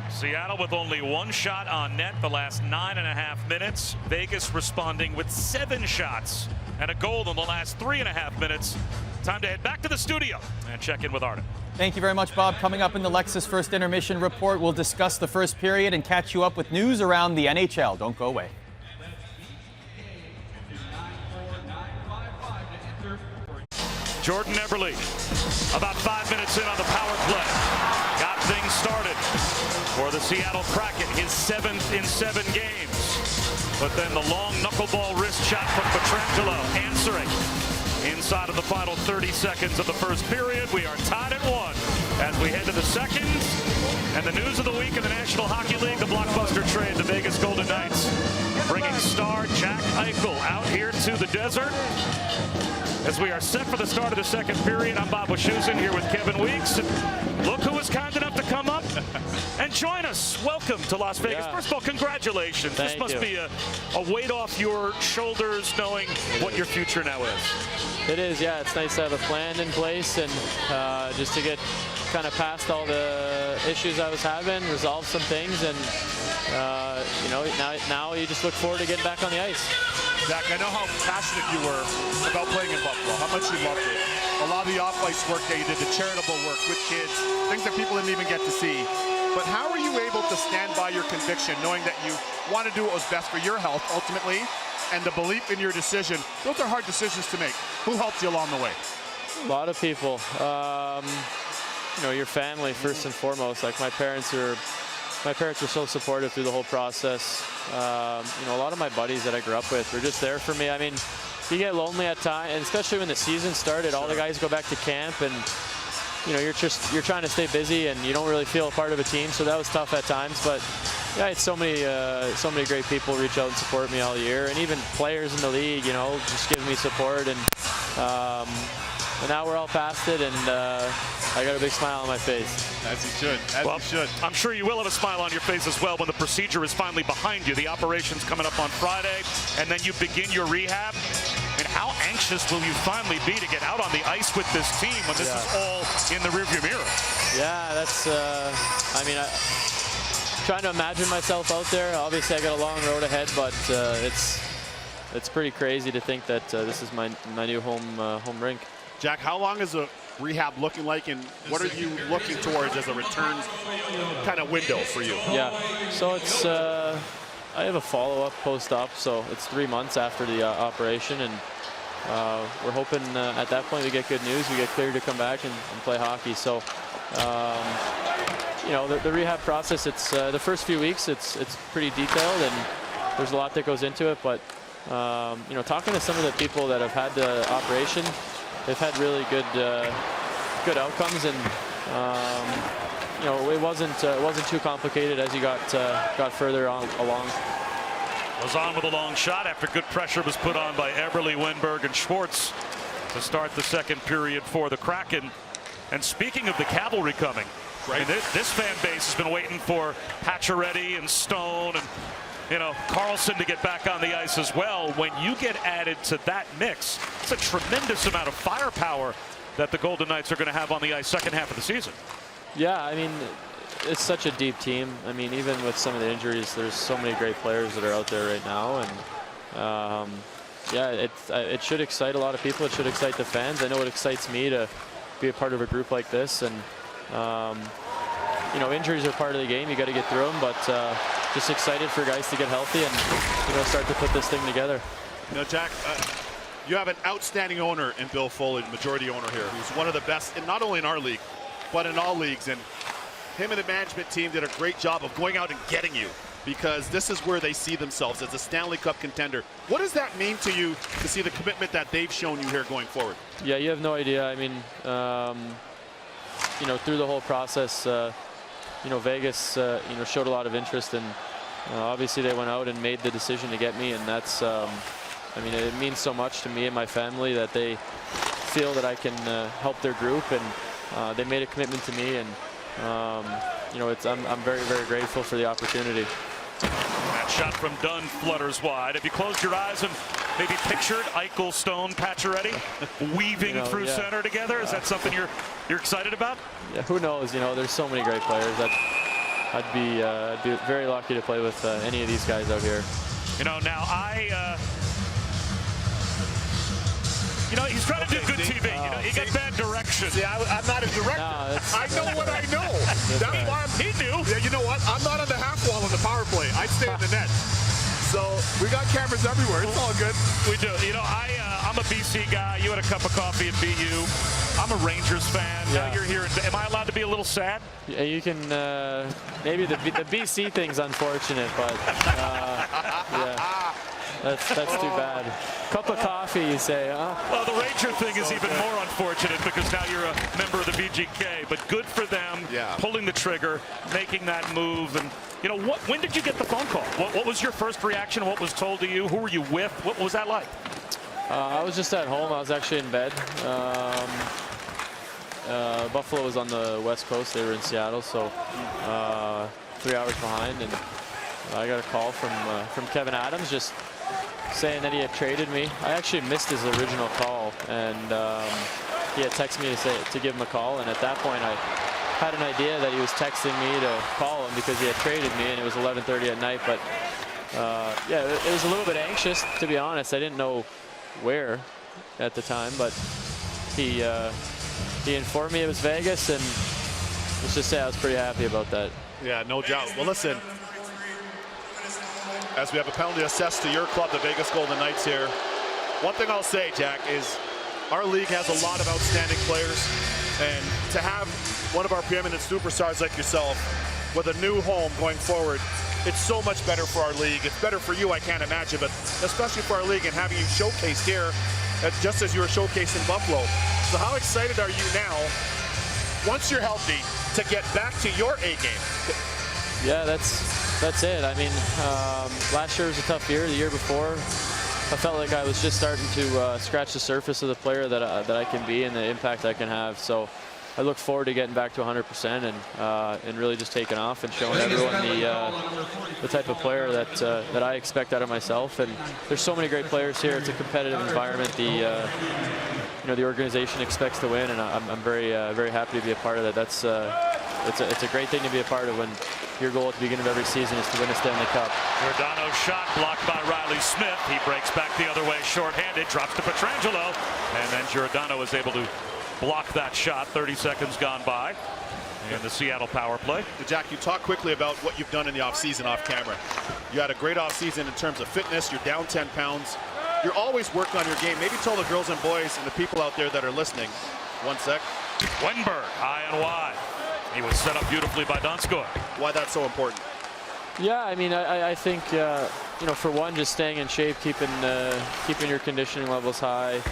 [SPEAKER 1] Seattle with only 1 shot on net the last 9.5 minutes. Vegas responding with 7 shots and a goal in the last 3.5 minutes. Time to head back to the studio and check in with Arden.
[SPEAKER 8] Thank you very much, Bob. Coming up in the Lexus First Intermission Report, we'll discuss the first period and catch you up with news around the NHL. Don't go away.
[SPEAKER 1] Jordan Eberle, about 5 minutes in on the power play. Got things started for the Seattle Kraken, his 7th in 7 games. But then the long knuckleball wrist shot from Pietrangelo answering inside of the final 30 seconds of the first period. We are tied at 1 as we head to the second. And the news of the week in the National Hockey League, the blockbuster trade, the Vegas Golden Knights, bringing star Jack Eichel out here to the desert. As we are set for the start of the second period, I'm Bob Wischusen here with Kevin Weeks. And look who was kind enough to come up and join us. Welcome to Las Vegas. First of all, congratulations. This must be a weight off your shoulders knowing what your future now is.
[SPEAKER 9] It is, yeah. It's nice to have a plan in place and just to get kind of passed all the issues I was having, resolved some things, and you know, now you just look forward to getting back on the ice.
[SPEAKER 2] Zach, I know how passionate you were about playing in Buffalo, how much you loved it. A lot of the off-ice work that you did, the charitable work with kids, things that people didn't even get to see. But how are you able to stand by your conviction, knowing that you want to do what was best for your health ultimately, and the belief in your decision? Those are hard decisions to make. Who helped you along the way?
[SPEAKER 9] A lot of people. You know, your family first and foremost. Like my parents were so supportive through the whole process. You know, a lot of my buddies that I grew up with were just there for me. I mean, you get lonely at times, and especially when the season started. All the guys go back to camp, and you know, you're trying to stay busy, and you don't really feel a part of a team. So that was tough at times. But yeah, I had so many great people reach out and support me all year, and even players in the league, you know, just giving me support. And now we're all past it, and I got a big smile on my face.
[SPEAKER 2] As you should, as you should.
[SPEAKER 1] I'm sure you will have a smile on your face as well when the procedure is finally behind you. The operation's coming up on Friday, and then you begin your rehab. And how anxious will you finally be to get out on the ice with this team when this is all in the rearview mirror?
[SPEAKER 9] Yeah, that's, I mean, trying to imagine myself out there. Obviously, I got a long road ahead, but it's pretty crazy to think that this is my new home rink.
[SPEAKER 2] Jack, how long is a rehab looking like, and what are you looking towards as a return kind of window for you?
[SPEAKER 9] Yeah, so it's I have a follow-up post-op, so it's 3 months after the operation, and we're hoping at that point we get good news, we get cleared to come back and play hockey. So you know, the rehab process, it's the first few weeks it's pretty detailed, and there's a lot that goes into it, but you know, talking to some of the people that have had the operation, they've had really good outcomes, and you know, it wasn't too complicated as you got further along.
[SPEAKER 1] Was on with a long shot after good pressure was put on by Eberle, Wenberg, and Schwartz to start the second period for the Kraken. And speaking of the cavalry coming, I mean, this fan base has been waiting for Pacioretty and Stone and, you know, Carlson to get back on the ice as well. When you get added to that mix, it's a tremendous amount of firepower that the Golden Knights are going to have on the ice second half of the season.
[SPEAKER 9] Yeah, I mean, it's such a deep team. I mean, even with some of the injuries, there's so many great players that are out there right now, and yeah, it should excite a lot of people. It should excite the fans. I know it excites me to be a part of a group like this, and you know, injuries are part of the game. You got to get through them, but just excited for guys to get healthy and, you know, start to put this thing together.
[SPEAKER 2] You know, Jack, you have an outstanding owner in Bill Foley, majority owner here, who's one of the best, and not only in our league, but in all leagues. And him and the management team did a great job of going out and getting you, because this is where they see themselves as a Stanley Cup contender. What does that mean to you to see the commitment that they've shown you here going forward?
[SPEAKER 9] Yeah, you have no idea. I mean, you know, through the whole process, you know, Vegas, you know, showed a lot of interest, and obviously they went out and made the decision to get me, and that's, I mean, it means so much to me and my family that they feel that I can help their group, and they made a commitment to me, and you know, I'm very, very grateful for the opportunity.
[SPEAKER 1] That shot from Dunn flutters wide. Have you closed your eyes and maybe pictured Eichel, Stone, Pacioretty weaving through center together? Is that something you're excited about?
[SPEAKER 9] Yeah, who knows? You know, there's so many great players. I'd be very lucky to play with any of these guys out here.
[SPEAKER 1] You know, now you know, he's trying to do good TV. You know, he got bad direction.
[SPEAKER 2] See, I'm not a director.
[SPEAKER 9] No,
[SPEAKER 2] I know what I know. That's why
[SPEAKER 1] he knew.
[SPEAKER 2] Yeah, you know what? I'm not on the half wall on the power play. I stay in the net. So we got cameras everywhere. It's all good.
[SPEAKER 1] We do. You know, I'm a BC guy. You had a cup of coffee at BU. I'm a Rangers fan.
[SPEAKER 9] Yeah.
[SPEAKER 1] Now you're here. Am I allowed to be a little sad?
[SPEAKER 9] Yeah, you can. Maybe the BC thing's unfortunate, but yeah, that's too bad. Cup of coffee, you say, huh?
[SPEAKER 1] Well, the Ranger thing is even more unfortunate because now you're a member of the VGK. But good for them, pulling the trigger, making that move. And you know, when did you get the phone call? What was your first reaction? What was told to you? Who were you with? What was that like? I
[SPEAKER 9] was just at home. I was actually in bed. Buffalo was on the West Coast. They were in Seattle, so 3 hours behind. And I got a call from Kevin Adams just saying that he had traded me. I actually missed his original call, and he had texted me to give him a call. And at that point, had an idea that he was texting me to call him because he had traded me, and it was 11:30 at night. But yeah, it was a little bit anxious, to be honest. I didn't know where at the time, but he informed me it was Vegas, and let's just say I was pretty happy about that.
[SPEAKER 2] Yeah, no doubt. Well, listen, as we have a penalty assessed to your club, the Vegas Golden Knights here, one thing I'll say, Jack, is our league has a lot of outstanding players, and to have one of our preeminent superstars like yourself with a new home going forward, it's so much better for our league. It's better for you, I can't imagine, but especially for our league and having you showcased here, just as you were showcased in Buffalo. So how excited are you now, once you're healthy, to get back to your A game?
[SPEAKER 9] Yeah, that's it. I mean, last year was a tough year. The year before, I felt like I was just starting to scratch the surface of the player that I can be and the impact I can have. So I look forward to getting back to 100% and really just taking off and showing everyone the type of player that I expect out of myself. And there's so many great players here. It's a competitive environment. The organization expects to win, and I'm very happy to be a part of that. That's it's a great thing to be a part of when your goal at the beginning of every season is to win a Stanley Cup.
[SPEAKER 1] Giordano's shot blocked by Riley Smith. He breaks back the other way, shorthanded, drops to Pietrangelo, and then Giordano is able to block that shot. 30 seconds gone by in the Seattle power play.
[SPEAKER 2] Jack, you talk quickly about what you've done in the offseason off camera. You had a great offseason in terms of fitness. You're down 10 pounds. You're always working on your game. Maybe tell the girls and boys and the people out there that are listening. One sec.
[SPEAKER 1] Wenberg, high and wide. He was set up beautifully by Donskoy.
[SPEAKER 2] Why that's so important?
[SPEAKER 9] Yeah, I mean, I think, for one, just staying in shape, keeping your conditioning levels high,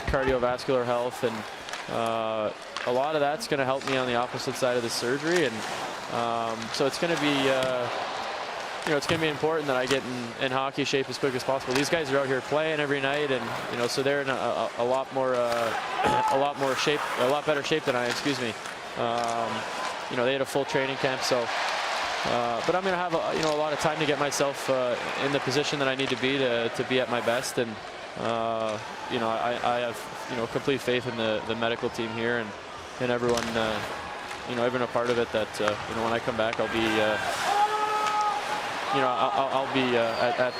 [SPEAKER 9] cardiovascular health, and a lot of that's going to help me on the opposite side of the surgery. And so it's going to be, it's going to be important that I get in hockey shape as quick as possible. These guys are out here playing every night, and so they're in a lot better shape than I am. Excuse me. They had a full training camp, so. But I'm going to have a lot of time to get myself in the position that I need to be at my best, and I have complete faith in the medical team here and everyone everyone a part of it. That when I come back, I'll be I'll be at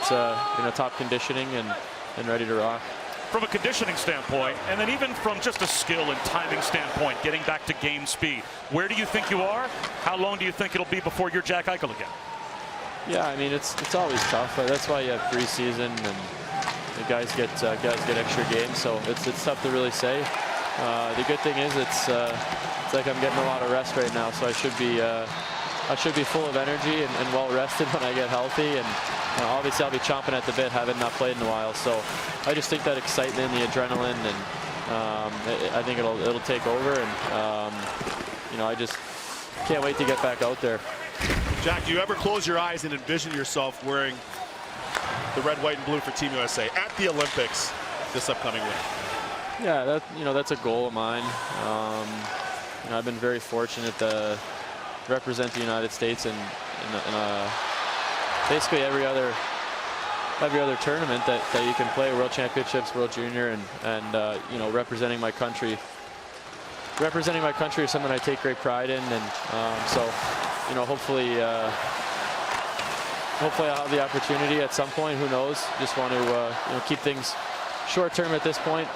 [SPEAKER 9] top conditioning and ready to rock.
[SPEAKER 1] From a conditioning standpoint, and then even from just a skill and timing standpoint, getting back to game speed, where do you think you are? How long do you think it'll be before you're Jack Eichel again?
[SPEAKER 9] Yeah, I mean, it's always tough. That's why you have preseason and the guys get extra games, so it's tough to really say. The good thing is it's like I'm getting a lot of rest right now, so I should be full of energy and well rested when I get healthy. And obviously I'll be chomping at the bit, having not played in a while. So I just think that excitement, the adrenaline, and I think it'll take over. And I just can't wait to get back out there.
[SPEAKER 2] Jack, do you ever close your eyes and envision yourself wearing the red, white, and blue for Team USA at the Olympics this upcoming week?
[SPEAKER 9] Yeah, that's a goal of mine. I've been very fortunate to represent the United States in basically every other tournament that you can play, World Championships, World Junior, and representing my country. Representing my country is something I take great pride in, and so hopefully I'll have the opportunity at some point. Who knows? Just want to keep things short term at this point.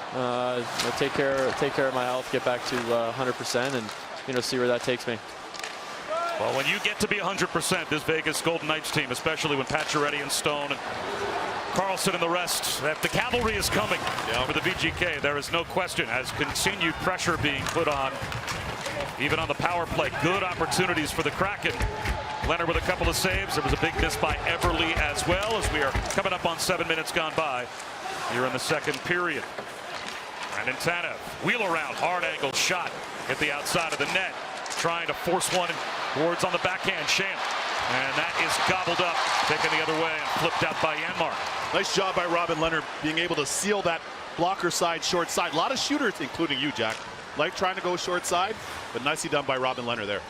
[SPEAKER 9] Take care of my health, get back to 100%, and see where that takes me.
[SPEAKER 1] Well, when you get to be 100%, this Vegas Golden Knights team, especially when Pacioretty and Stone and Carlson and the rest, that the cavalry is coming for the VGK. There is no question, as continued pressure being put on, even on the power play. Good opportunities for the Kraken. Leonard with a couple of saves. There was a big miss by Everly as well, as we are coming up on 7 minutes gone by here in the second period. Brandon Tanev, wheel around, hard angle shot at the outside of the net, trying to force one towards on the backhand, Shan. And that is gobbled up, taken the other way and flipped out by Janmark.
[SPEAKER 2] Nice job by Robin Leonard being able to seal that blocker side, short side. A lot of shooters, including you, Jack, like trying to go short side, but nicely done by Robin Leonard there.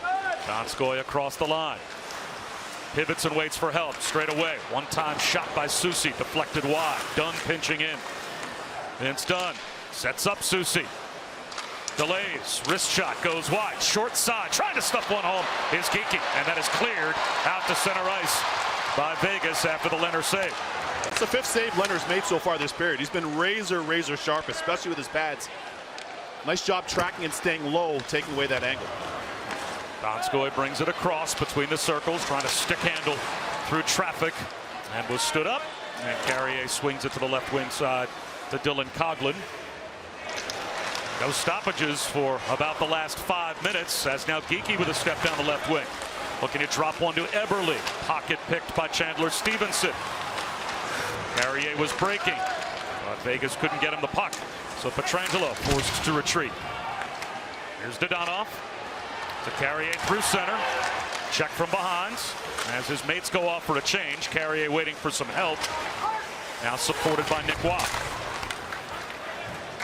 [SPEAKER 1] Donskoy across the line. Pivots and waits for help straight away. One-time shot by Soucy, deflected wide. Dunn pinching in. Vince Dunn sets up Soucy. Delays, wrist shot goes wide, short side, trying to stuff one home is Geeky, and that is cleared out to center ice by Vegas after the Leonard save.
[SPEAKER 2] That's the 5th save Leonard's made so far this period. He's been razor sharp, especially with his pads. Nice job tracking and staying low, taking away that angle.
[SPEAKER 1] Donskoy brings it across between the circles, trying to stick handle through traffic, and was stood up. And Carrier swings it to the left wing side to Dylan Coughlin. No stoppages for about the last 5 minutes, as now Geeky with a step down the left wing. Looking to drop one to Eberle. Pocket picked by Chandler Stevenson. Carrier was breaking, but Vegas couldn't get him the puck. So Pietrangelo forced to retreat. Here's Dodonov to Carrier through center. Check from behind as his mates go off for a change. Carrier waiting for some help. Now supported by Nick Waugh.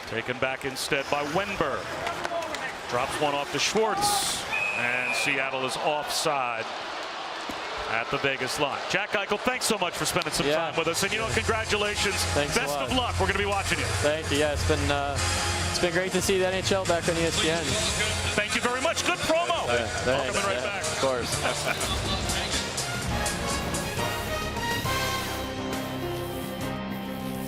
[SPEAKER 1] Taken back instead by Wenberg. Drops one off to Schwartz. And Seattle is offside at the Vegas line. Jack Eichel, thanks so much for spending some time with us. And, you know, congratulations.
[SPEAKER 9] Thanks
[SPEAKER 1] Best of luck. We're going to be watching you.
[SPEAKER 9] Thank you. Yeah, it's been great to see the NHL back on ESPN.
[SPEAKER 1] Thank you very much. Good promo.
[SPEAKER 9] Thanks.
[SPEAKER 1] Coming right back.
[SPEAKER 9] Of course.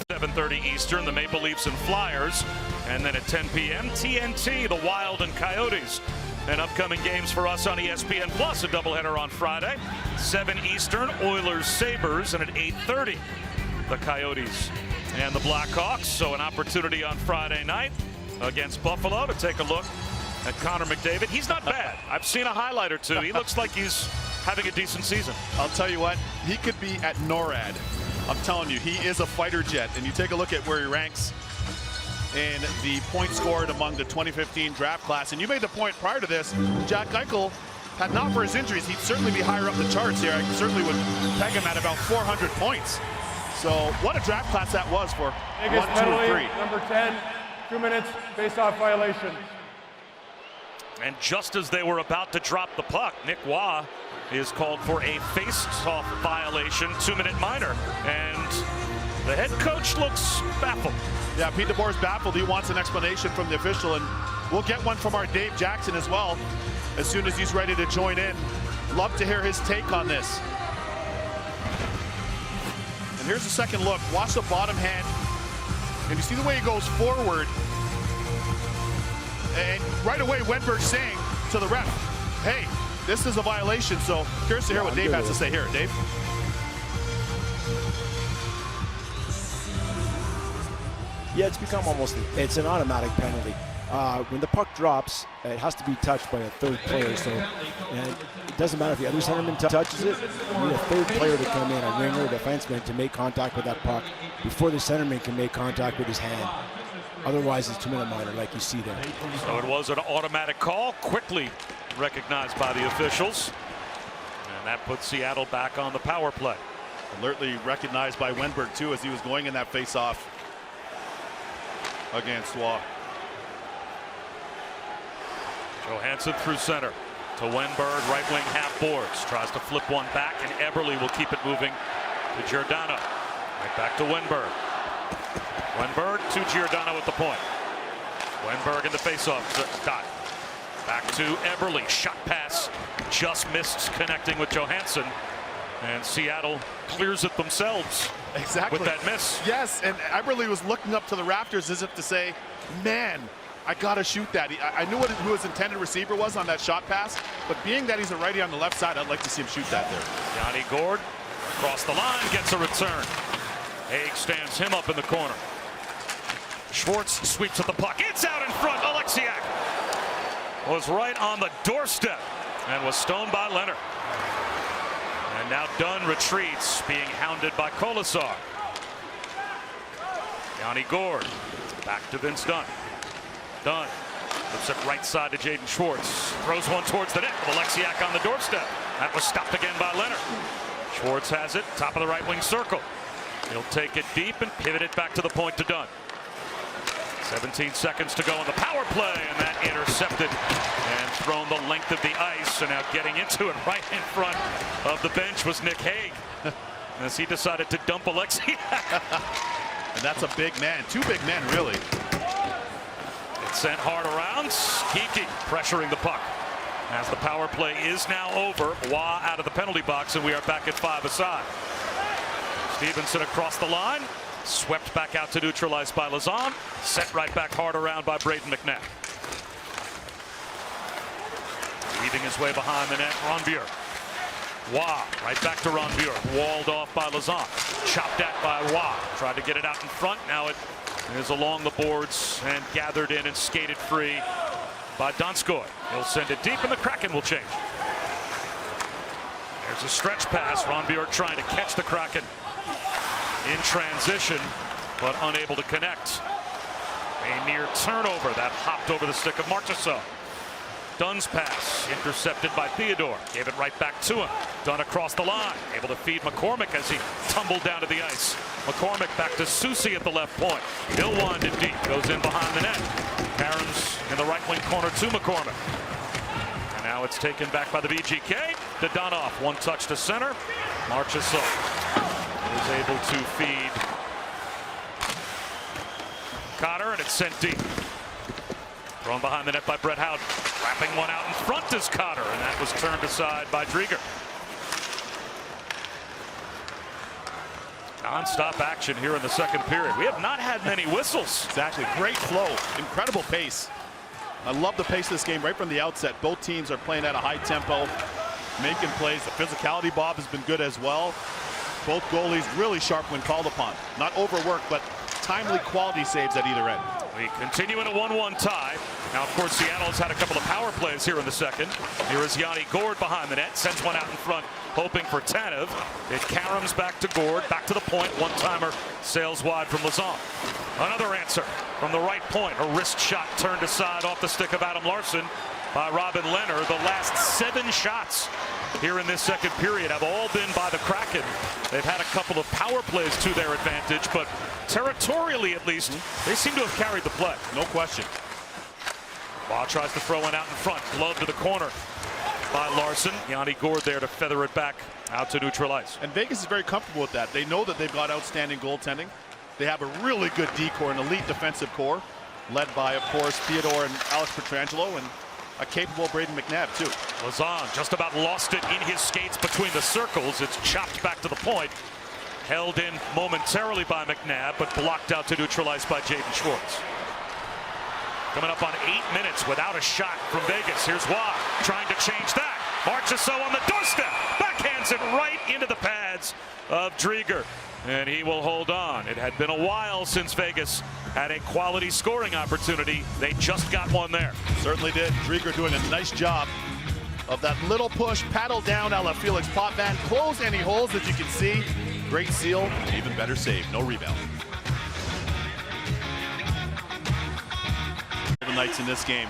[SPEAKER 1] 7:30 Eastern, the Maple Leafs and Flyers. And then at 10 p.m., TNT, the Wild and Coyotes. And upcoming games for us on ESPN Plus, a doubleheader on Friday. 7 Eastern, Oilers, Sabres, and at 8:30, the Coyotes and the Blackhawks. So an opportunity on Friday night against Buffalo to take a look at Connor McDavid. He's not bad. I've seen a highlight or two. He looks like he's having a decent season.
[SPEAKER 2] I'll tell you what, he could be at NORAD. I'm telling you, he is a fighter jet. And you take a look at where he ranks in the points scored among the 2015 draft class. And you made the point prior to this, Jack Eichel, had not for his injuries, he'd certainly be higher up the charts here. I certainly would peg him at about 400 points. So what a draft class that was for
[SPEAKER 6] Biggest
[SPEAKER 2] 1, 2,
[SPEAKER 6] penalty,
[SPEAKER 2] and 3.
[SPEAKER 6] number 10, 2 minutes, face-off violation.
[SPEAKER 1] And just as they were about to drop the puck, Nick Waugh is called for a face-off violation, 2-minute minor. And the head coach looks baffled.
[SPEAKER 2] Yeah, Pete DeBoer's baffled. He wants an explanation from the official, and we'll get one from our Dave Jackson as well as soon as he's ready to join in. Love to hear his take on this. And here's a second look. Watch the bottom hand. And you see the way he goes forward. And right away, Wenberg saying to the ref, hey, this is a violation. So curious to hear what Dave has to say here. Dave?
[SPEAKER 7] Yeah, it's become it's an automatic penalty. When the puck drops, it has to be touched by a third player. So and it doesn't matter if the other centerman touches it. You need a third player to come in, a winger, a defenseman, to make contact with that puck before the centerman can make contact with his hand. Otherwise, it's 2-minute minor, like you see there.
[SPEAKER 1] So it was an automatic call, quickly recognized by the officials. And that puts Seattle back on the power play.
[SPEAKER 2] Alertly recognized by Wenberg, too, as he was going in that face-off against Waugh.
[SPEAKER 1] Johansson through center to Wenberg, right wing half boards. Tries to flip one back, and Eberle will keep it moving to Giordano. Right back to Wenberg. Wenberg to Giordano at the point. Wenberg in the faceoff dot. Back to Eberle. Shot pass just missed connecting with Johansson. And Seattle clears it themselves.
[SPEAKER 2] Exactly.
[SPEAKER 1] With that miss.
[SPEAKER 2] Yes, and Eberle was looking up to the rafters as if to say, man, I got to shoot that. I knew who his intended receiver was on that shot pass, but being that he's a righty on the left side, I'd like to see him shoot that there.
[SPEAKER 1] Yanni Gourde across the line, gets a return. Haig stands him up in the corner. Schwartz sweeps at the puck. It's out in front. Alexiak was right on the doorstep and was stoned by Leonard. And now Dunn retreats, being hounded by Kolasar. Yanni Gourde back to Vince Dunn. Dunn flips it right side to Jaden Schwartz. Throws one towards the net with Alexiak on the doorstep. That was stopped again by Leonard. Schwartz has it, top of the right wing circle. He'll take it deep and pivot it back to the point to Dunn. 17 seconds to go on the power play, and that intercepted and thrown the length of the ice. And now getting into it right in front of the bench was Nick Haig as he decided to dump Alexiak.
[SPEAKER 2] And that's a big man. Two big men, really.
[SPEAKER 1] It's sent hard around. Kiki pressuring the puck. As the power play is now over, Wah out of the penalty box, and we are back at 5 aside. Stevenson across the line, swept back out to neutralize by Lazan, sent right back hard around by Braden McNabb. Weaving his way behind the net, Ronbier. Wah right back to Ronbier, walled off by Lazan, chopped at by Wah, tried to get it out in front, now it is along the boards and gathered in and skated free by Donskoy. He'll send it deep, and the Kraken will change. There's a stretch pass. Ronbier trying to catch the Kraken in transition, but unable to connect. A near turnover that hopped over the stick of Marchessault. Dunn's pass intercepted by Theodore. Gave it right back to him. Dunn across the line, able to feed McCormick as he tumbled down to the ice. McCormick back to Soucy at the left point. He'll wind it deep, goes in behind the net. Caroms in the right wing corner to McCormick. And now it's taken back by the VGK. To Donoff, one touch to center. Marchessault is able to feed Cotter, and it's sent deep. Thrown behind the net by Brett Howden. Wrapping one out in front is Cotter, and that was turned aside by Drieger. Non-stop action here in the second period. We have not had many whistles.
[SPEAKER 2] Exactly. Great flow. Incredible pace. I love the pace of this game right from the outset. Both teams are playing at a high tempo, making plays. The physicality, Bob, has been good as well. Both goalies really sharp when called upon. Not overworked, but timely quality saves at either end.
[SPEAKER 1] We continue in a 1-1 tie. Now, of course, Seattle has had a couple of power plays here in the second. Here is Yanni Gourde behind the net. Sends one out in front, hoping for Tanev. It caroms back to Gourde, back to the point. One-timer sails wide from Lazan. Another answer from the right point. A wrist shot turned aside off the stick of Adam Larsson by Robin Lehner. The last 7 shots here in this second period have all been by the Kraken. They've had a couple of power plays to their advantage, but territorially at least, they seem to have carried the play.
[SPEAKER 2] No question.
[SPEAKER 1] Wah tries to throw one out in front. Glove to the corner by Larsson. Yanni Gourde there to feather it back out to neutral ice.
[SPEAKER 2] And Vegas is very comfortable with that. They know that they've got outstanding goaltending. They have a really good D core, an elite defensive core, led by, of course, Theodore and Alex Pietrangelo, and a capable Braden McNabb, too.
[SPEAKER 1] Lazan just about lost it in his skates between the circles. It's chopped back to the point. Held in momentarily by McNabb, but blocked out to neutral ice by Jaden Schwartz. Coming up on 8 minutes without a shot from Vegas. Here's Wah trying to change that. Marchessault on the doorstep. Backhands it right into the pads of Drieger. And he will hold on. It had been a while since Vegas had a quality scoring opportunity. They just got one there.
[SPEAKER 2] Certainly did. Drieger doing a nice job of that little push, paddle down a la Felix Potvin. Close any holes that you can see. Great seal, even better save. No rebound. The Knights in this game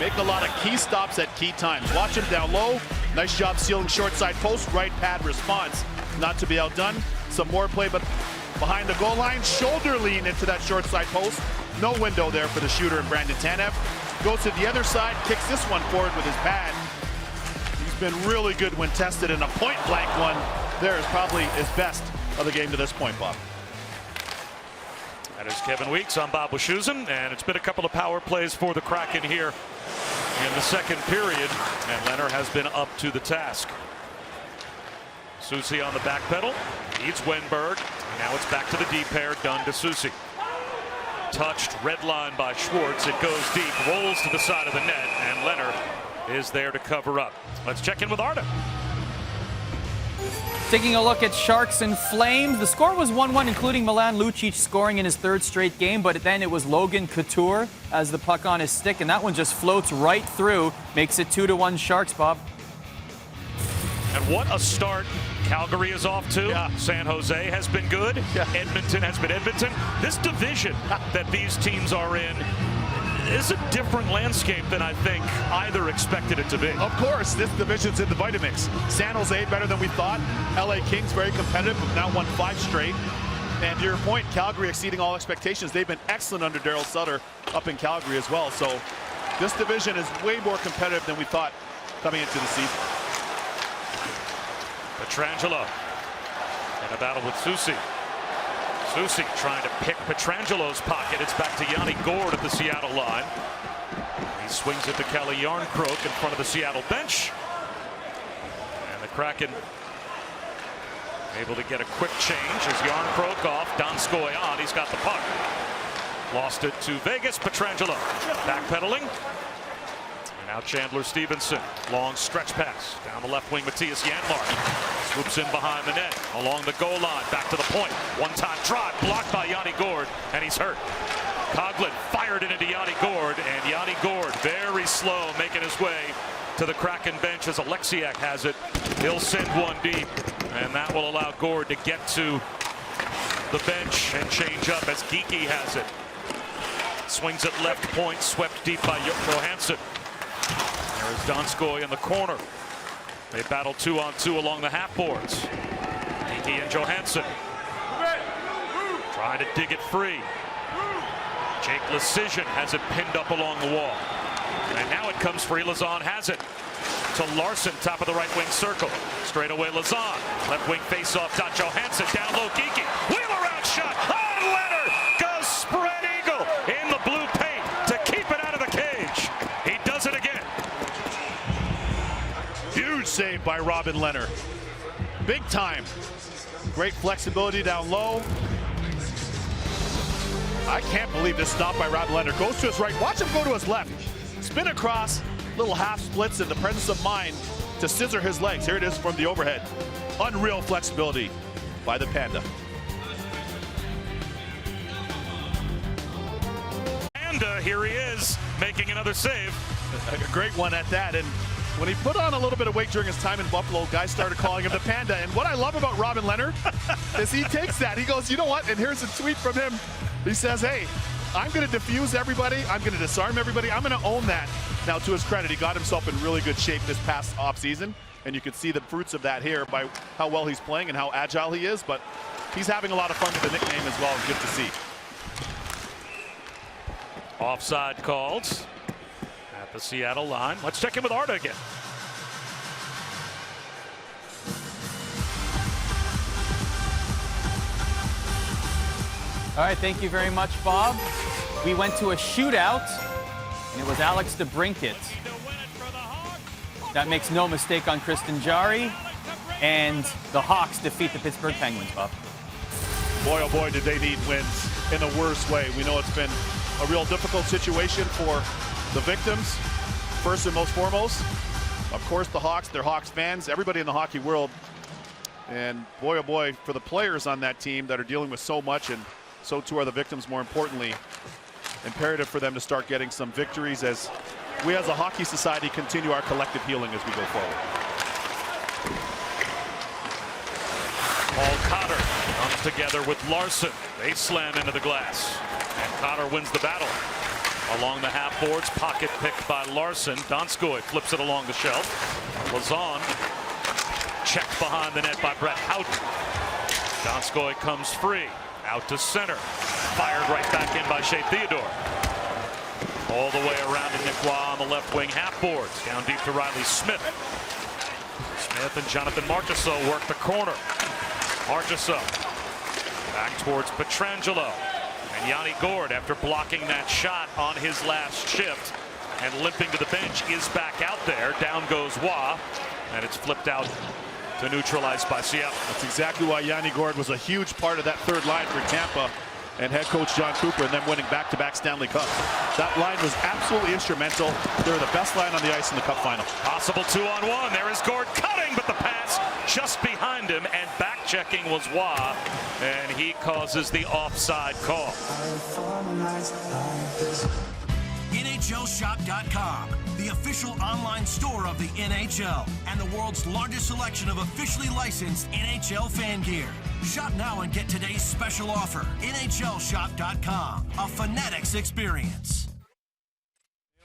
[SPEAKER 2] making a lot of key stops at key times. Watch him down low. Nice job sealing short side post. Right pad response. Not to be outdone. Some more play, but behind the goal line, shoulder lean into that short side post. No window there for the shooter and Brandon Tanev. Goes to the other side, kicks this one forward with his pad. He's been really good when tested, in a point blank one there is probably his best of the game to this point, Bob.
[SPEAKER 1] That is Kevin Weeks. I'm Bob Wischusen, and it's been a couple of power plays for the Kraken here in the second period, and Lehner has been up to the task. Soucy on the back pedal, needs Wenberg. Now it's back to the D pair, Dunn to Soucy. Touched, red line by Schwartz. It goes deep, rolls to the side of the net, and Lehner is there to cover up. Let's check in with Arda.
[SPEAKER 8] Taking a look at Sharks and Flames, the score was 1-1, including Milan Lucic scoring in his 3rd straight game, but then it was Logan Couture as the puck on his stick, and that one just floats right through, makes it 2-1 Sharks, Bob.
[SPEAKER 1] And what a start Calgary is off to.
[SPEAKER 2] Yeah.
[SPEAKER 1] San Jose has been good.
[SPEAKER 2] Yeah.
[SPEAKER 1] Edmonton has been Edmonton. This division that these teams are in is a different landscape than I think either expected it to be.
[SPEAKER 2] Of course, this division's in the Vitamix. San Jose better than we thought. LA Kings very competitive, have now won 5 straight. And to your point, Calgary exceeding all expectations. They've been excellent under Daryl Sutter up in Calgary as well. So this division is way more competitive than we thought coming into the season.
[SPEAKER 1] Pietrangelo in a battle with Soucy. Susi trying to pick Petrangelo's pocket. It's back to Yanni Gord at the Seattle line. He swings it to Kelly Yarncroke in front of the Seattle bench. And the Kraken able to get a quick change as Yarncroke off. Donskoy on. He's got the puck. Lost it to Vegas. Pietrangelo backpedaling. And now Chandler Stevenson. Long stretch pass. Down the left wing, Matthias Janmark. Swoops in behind the net. Along the goal line. Back to the point. One-time drive. Blocked by Yanni Gord. And he's hurt. Coughlin fired it into Yanni Gord. And Yanni Gord very slow making his way to the Kraken bench as Alexiak has it. He'll send one deep. And that will allow Gord to get to the bench and change up as Geekie has it. Swings it left point, swept deep by Johansson. There is Donskoy in the corner. They battle 2-on-2 along the half boards. Geekie and Johansson trying to dig it free. Jake Lecision has it pinned up along the wall. And now it comes free. Lazan has it to Larson, top of the right wing circle. Straight away Lazan. Left wing face off. Dot Johansson down low. Geekie. Wheel around shot. Oh, Leonard goes spread eagle in the blue paint to keep it out of the cage. He does it again.
[SPEAKER 2] Huge save by Robin Leonard. Big time. Great flexibility down low. I can't believe this stop by Robin Leonard. Goes to his right. Watch him go to his left. Spin across. Little half splits in the presence of mind to scissor his legs. Here it is from the overhead. Unreal flexibility by the Panda.
[SPEAKER 1] And here he is making another save.
[SPEAKER 2] A great one at that. And when he put on a little bit of weight during his time in Buffalo, guys started calling him the Panda. And what I love about Robin Leonard is he takes that. He goes, you know what? And here's a tweet from him. He says, hey, I'm going to defuse everybody. I'm going to disarm everybody. I'm going to own that. Now, to his credit, he got himself in really good shape this past offseason, and you can see the fruits of that here by how well he's playing and how agile he is, but he's having a lot of fun with the nickname as well. Good to see.
[SPEAKER 1] Offside called at the Seattle line. Let's check in with Arda again.
[SPEAKER 8] All right, thank you very much, Bob. We went to a shootout, and it was Alex DeBrincat. That makes no mistake on Kristen Jarry, and the Hawks defeat the Pittsburgh Penguins, Bob.
[SPEAKER 2] Boy, oh boy, did they need wins in the worst way. We know it's been a real difficult situation for the victims, first and most foremost. Of course, the Hawks, they're Hawks fans, everybody in the hockey world. And boy, oh boy, for the players on that team that are dealing with so much, and so too are the victims, more importantly. Imperative for them to start getting some victories as we as a hockey society continue our collective healing as we go forward.
[SPEAKER 1] Paul Cotter comes together with Larson. They slam into the glass. And Cotter wins the battle. Along the half boards, pocket picked by Larson. Donskoy flips it along the shelf. Lazan checked behind the net by Brett Houghton. Donskoy comes free. Out to center. Fired right back in by Shea Theodore. All the way around to Nick Waugh on the left wing half boards. Down deep to Riley Smith. Smith and Jonathan Marchessault work the corner. Marchessault back towards Pietrangelo. And Yanni Gord, after blocking that shot on his last shift and limping to the bench, is back out there. Down goes Waugh. And it's flipped out to neutralize by Seattle.
[SPEAKER 2] That's exactly why Yanni Gord was a huge part of that third line for Tampa and head coach John Cooper, and them winning back-to-back Stanley Cups. That line was absolutely instrumental. They're the best line on the ice in the Cup final.
[SPEAKER 1] Possible 2-on-1. There is Gord cutting, but the pass just behind him, and back-checking was Waugh, and he causes the offside call.
[SPEAKER 4] NHLShop.com, the official online store of the NHL and the world's largest selection of officially licensed NHL fan gear. Shop now and get today's special offer. NHLShop.com, a Fanatics experience.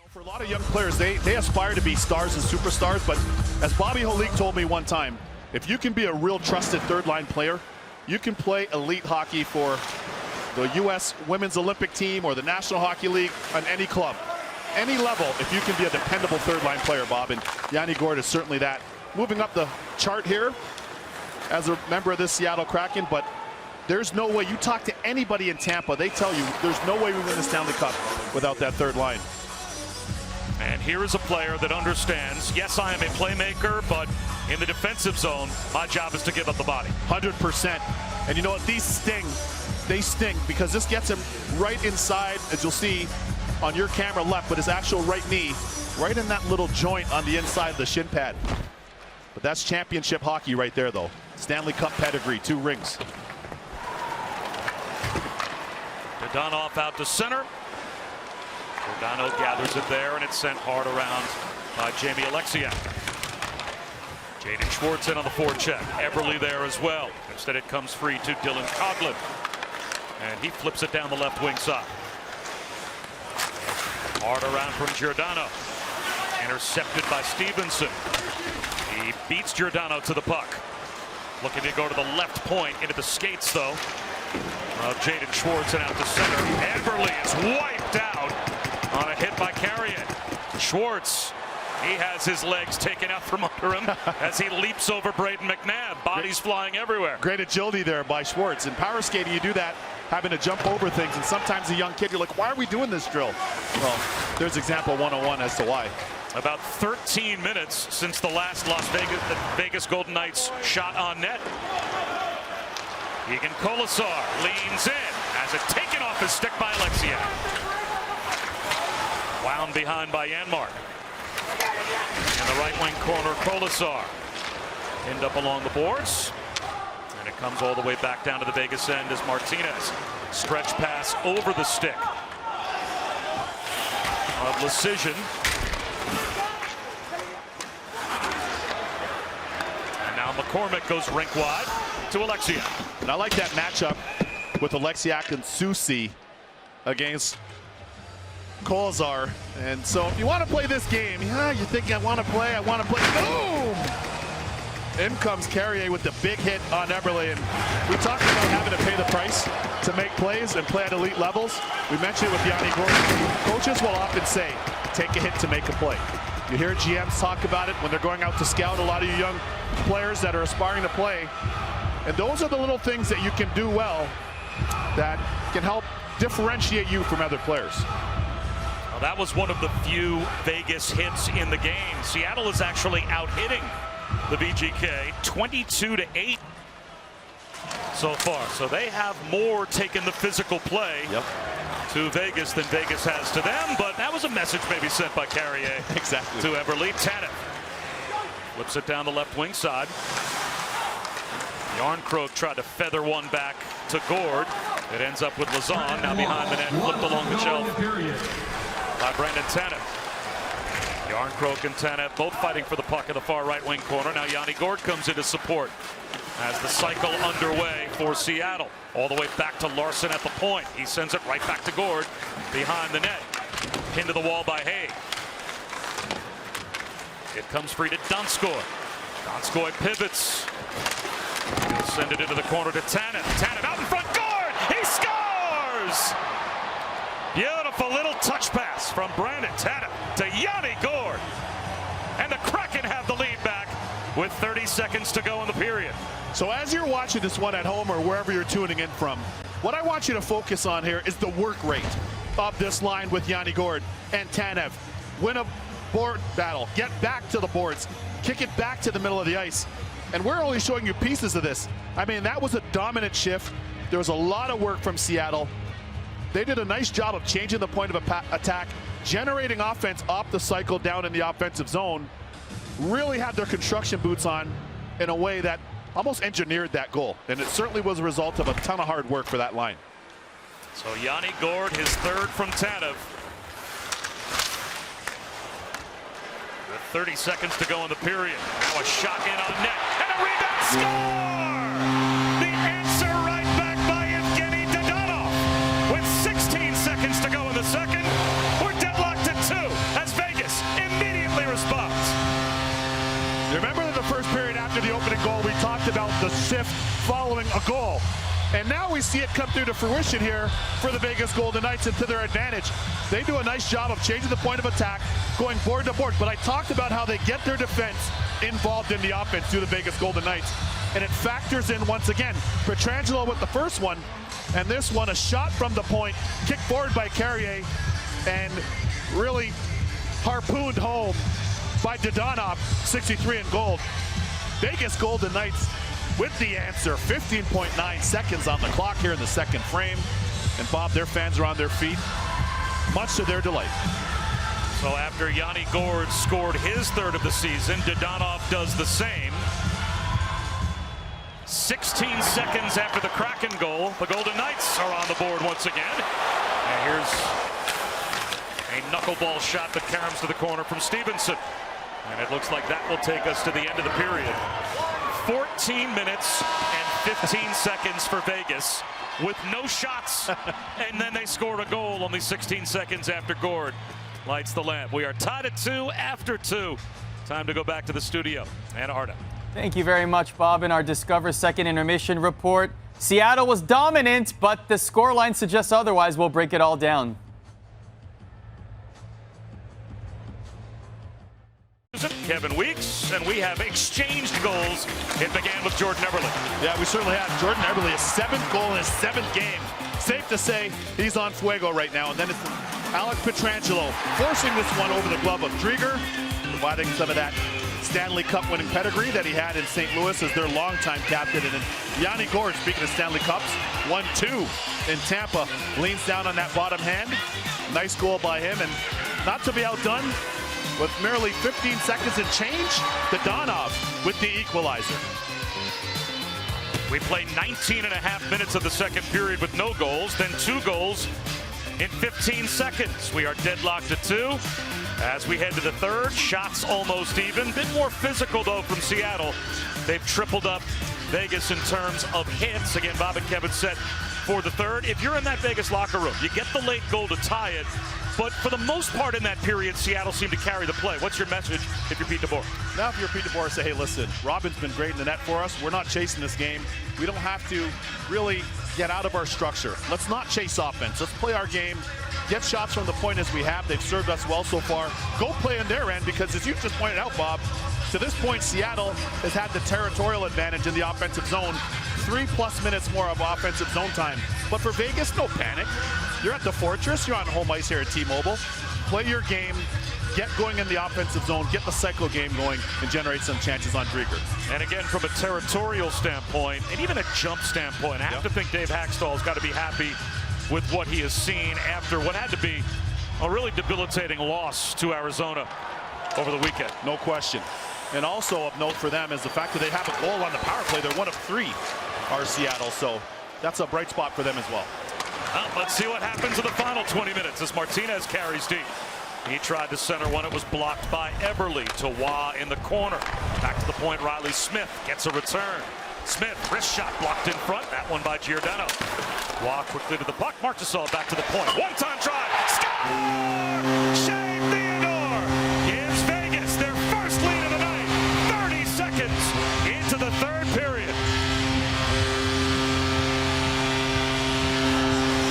[SPEAKER 2] For a lot of young players, they aspire to be stars and superstars, but as Bobby Holik told me one time, if you can be a real trusted third-line player, you can play elite hockey for the U.S. Women's Olympic team or the National Hockey League on any club, any level, if you can be a dependable third-line player, Bob, and Yanni Gord is certainly that. Moving up the chart here as a member of this Seattle Kraken, but There's no way. You talk to anybody in Tampa, they tell you there's no way we win the Stanley Cup without that third line.
[SPEAKER 1] And here is a player that understands, yes, I am a playmaker, but in the defensive zone, my job is to give up the body.
[SPEAKER 2] 100%. And you know what? These sting. They sting because this gets him right inside, as you'll see on your camera left, but his actual right knee, right in that little joint on the inside of the shin pad. But that's championship hockey right there, though. Stanley Cup pedigree, 2 rings.
[SPEAKER 1] Dadonov out to center. Giordano gathers it there, and it's sent hard around by Jamie Alexiak. Jaden Schwartz in on the forecheck. Eberle there as well. Instead, it comes free to Dylan Coghlan. And he flips it down the left wing side. Hard around from Giordano. Intercepted by Stevenson. He beats Giordano to the puck. Looking to go to the left point into the skates, though, of Jaden Schwartz and out to center. Eberle is wiped out on a hit by Carrion. Schwartz, he has his legs taken out from under him as he leaps over Braden McNabb. Bodies flying everywhere.
[SPEAKER 2] Great agility there by Schwartz. In power skating, you do that, having to jump over things, and sometimes a young kid, you're like, why are we doing this drill? Well, there's example 101 as to why.
[SPEAKER 1] About 13 minutes since the last the Vegas Golden Knights shot on net. Egan Colasar leans in, has it taken off his stick by Alexiak. Wound behind by Janmark. In the right wing corner, Colasar pinned up along the boards, and it comes all the way back down to the Vegas end as Martinez stretch pass over the stick of Lecision. And now McCormick goes rink wide to Alexiak.
[SPEAKER 2] And I like that matchup with Alexiak and Soucy against Colasar. And so if you want to play this game, you think I want to play. Boom! In comes Carrier with the big hit on Eberle. And we talked about having to pay the price to make plays and play at elite levels. We mentioned it with Yanni Gordon. Coaches will often say, take a hit to make a play. You hear GMs talk about it when they're going out to scout a lot of you young players that are aspiring to play. And those are the little things that you can do well that can help differentiate you from other players.
[SPEAKER 1] Well, that was one of the few Vegas hits in the game. Seattle is actually out-hitting the VGK 22-8 so far. So they have more taken the physical play to Vegas than Vegas has to them. But that was a message maybe sent by Carrier
[SPEAKER 2] exactly
[SPEAKER 1] to Eberle. Tanev flips it down the left wing side. Yarncroke tried to feather one back to Gord. It ends up with Lazan now behind the net, flipped along the shelf by Brendan Tanev. Yarncroke and Tanev both fighting for the puck in the far right wing corner. Now Yanni Gord comes into support as the cycle underway for Seattle. All the way back to Larson at the point. He sends it right back to Gord behind the net. Pinned to the wall by Hay. It comes free to Donskoy. Donskoy pivots. He'll send it into the corner to Tanev. Tanev out in front. Gord! He scores! Beautiful little touch pass from Brandon Tanev to Yanni Gord. And the Kraken have the lead back with 30 seconds to go in the period.
[SPEAKER 2] So as you're watching this one at home or wherever you're tuning in from, what I want you to focus on here is the work rate of this line with Yanni Gord and Tanev. Win a board battle, get back to the boards, kick it back to the middle of the ice. And we're only showing you pieces of this. I mean, that was a dominant shift. There was a lot of work from Seattle. They did a nice job of changing the point of attack, generating offense off the cycle down in the offensive zone. Really had their construction boots on in a way that almost engineered that goal. And it certainly was a result of a ton of hard work for that line.
[SPEAKER 1] So Yanni Gord, his third from Tanev. With 30 seconds to go in the period. Now a shot in on net. And a rebound score! The answer right back by Evgeny Dadonov. With 16 seconds to go in the second, we're deadlocked at 2 as Vegas immediately responds.
[SPEAKER 2] Remember in the first period after the opening goal, we talked about the shift following a goal. And now we see it come through to fruition here for the Vegas Golden Knights and to their advantage. They do a nice job of changing the point of attack, going board to board. But I talked about how they get their defense involved in the offense through the Vegas Golden Knights. and it factors in once again. Pietrangelo with the first one, and this one a shot from the point, kicked forward by Carrier, and really harpooned home by Dodonov, 63 in gold. Vegas Golden Knights with the answer. 15.9 seconds on the clock here in the second frame. And Bob, their fans are on their feet, much to their delight.
[SPEAKER 1] So after Yanni Gourde scored his third of the season, Dodonov does the same. 16 seconds after the Kraken goal, the Golden Knights are on the board once again. And here's a knuckleball shot that caroms to the corner from Stevenson. And it looks like that will take us to the end of the period. 14 minutes and 15 seconds for Vegas with no shots. And then they scored a goal only 16 seconds after Gourde lights the lamp. We are tied at 2 after 2. Time to go back to the studio. Anna Harda.
[SPEAKER 8] Thank you very much, Bob. In our Discover Second Intermission report, Seattle was dominant, but the scoreline suggests otherwise. We'll break it all down.
[SPEAKER 1] Kevin Weeks, and we have exchanged goals. It began with Jordan Eberle.
[SPEAKER 2] Yeah, we certainly have. Jordan Eberle, his 7th goal in his 7th game. Safe to say he's on fuego right now. And then it's Alex Pietrangelo forcing this one over the glove of Drieger, providing some of that Stanley Cup winning pedigree that he had in St. Louis as their longtime captain. And then Yanni Gourde, speaking of Stanley Cups, 1-2 in Tampa, leans down on that bottom hand. Nice goal by him, and not to be outdone, with merely 15 seconds and change, Dodonov with the equalizer.
[SPEAKER 1] We played 19 and a half minutes of the second period with no goals, then 2 goals in 15 seconds. We are deadlocked at 2. As we head to the third, shots almost even. Bit more physical, though, from Seattle. They've tripled up Vegas in terms of hits. Again, Bob and Kevin set for the third. If you're in that Vegas locker room, you get the late goal to tie it. But for the most part in that period, Seattle seemed to carry the play. What's your message if you're Pete DeBoer?
[SPEAKER 2] Now, if you're Pete DeBoer, say, hey, listen, Robin's been great in the net for us. We're not chasing this game. We don't have to really get out of our structure. Let's not chase offense. Let's play our game. Get shots from the point as we have. They've served us well so far. Go play in their end, because as you just pointed out, Bob, to this point, Seattle has had the territorial advantage in the offensive zone. 3+ minutes more of offensive zone time. But for Vegas, no panic. You're at the Fortress. You're on home ice here at T-Mobile. Play your game. Get going in the offensive zone. Get the cycle game going and generate some chances on Drieger.
[SPEAKER 1] And again, from a territorial standpoint, and even a jump standpoint, I have to think Dave Haxtell's got to be happy with what he has seen after what had to be a really debilitating loss to Arizona over the weekend.
[SPEAKER 2] No question. And also of note for them is the fact that they have a goal on the power play. They're 1 of 3, are Seattle. So that's a bright spot for them as well.
[SPEAKER 1] Let's see what happens in the final 20 minutes as Martinez carries deep. He tried to center one. It was blocked by Eberle. To Waugh in the corner. Back to the point. Riley Smith gets a return. Smith, wrist shot blocked in front. That one by Giordano. Waugh quickly to the puck. Marchessault back to the point. One-time try. Score! Shea Theodore gives Vegas their first lead of the night. 30 seconds into the third period.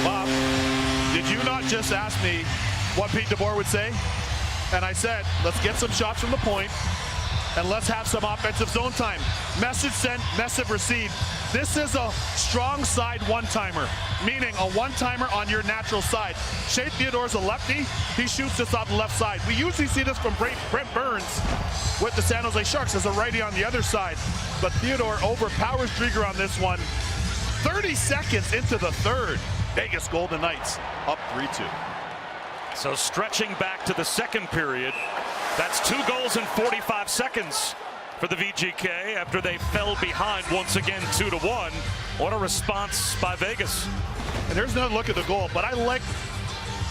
[SPEAKER 2] Bob, did you not just ask me what Pete DeBoer would say? And I said, let's get some shots from the point, and let's have some offensive zone time. Message sent, message received. This is a strong side one-timer, meaning a one-timer on your natural side. Shea Theodore's a lefty. He shoots this off the left side. We usually see this from Brent Burns with the San Jose Sharks as a righty on the other side. But Theodore overpowers Drieger on this one. 30 seconds into the third. Vegas Golden Knights up 3-2.
[SPEAKER 1] So stretching back to the second period, that's 2 goals in 45 seconds for the VGK after they fell behind once again 2-1. What a response by Vegas.
[SPEAKER 2] And here's another look at the goal, but I like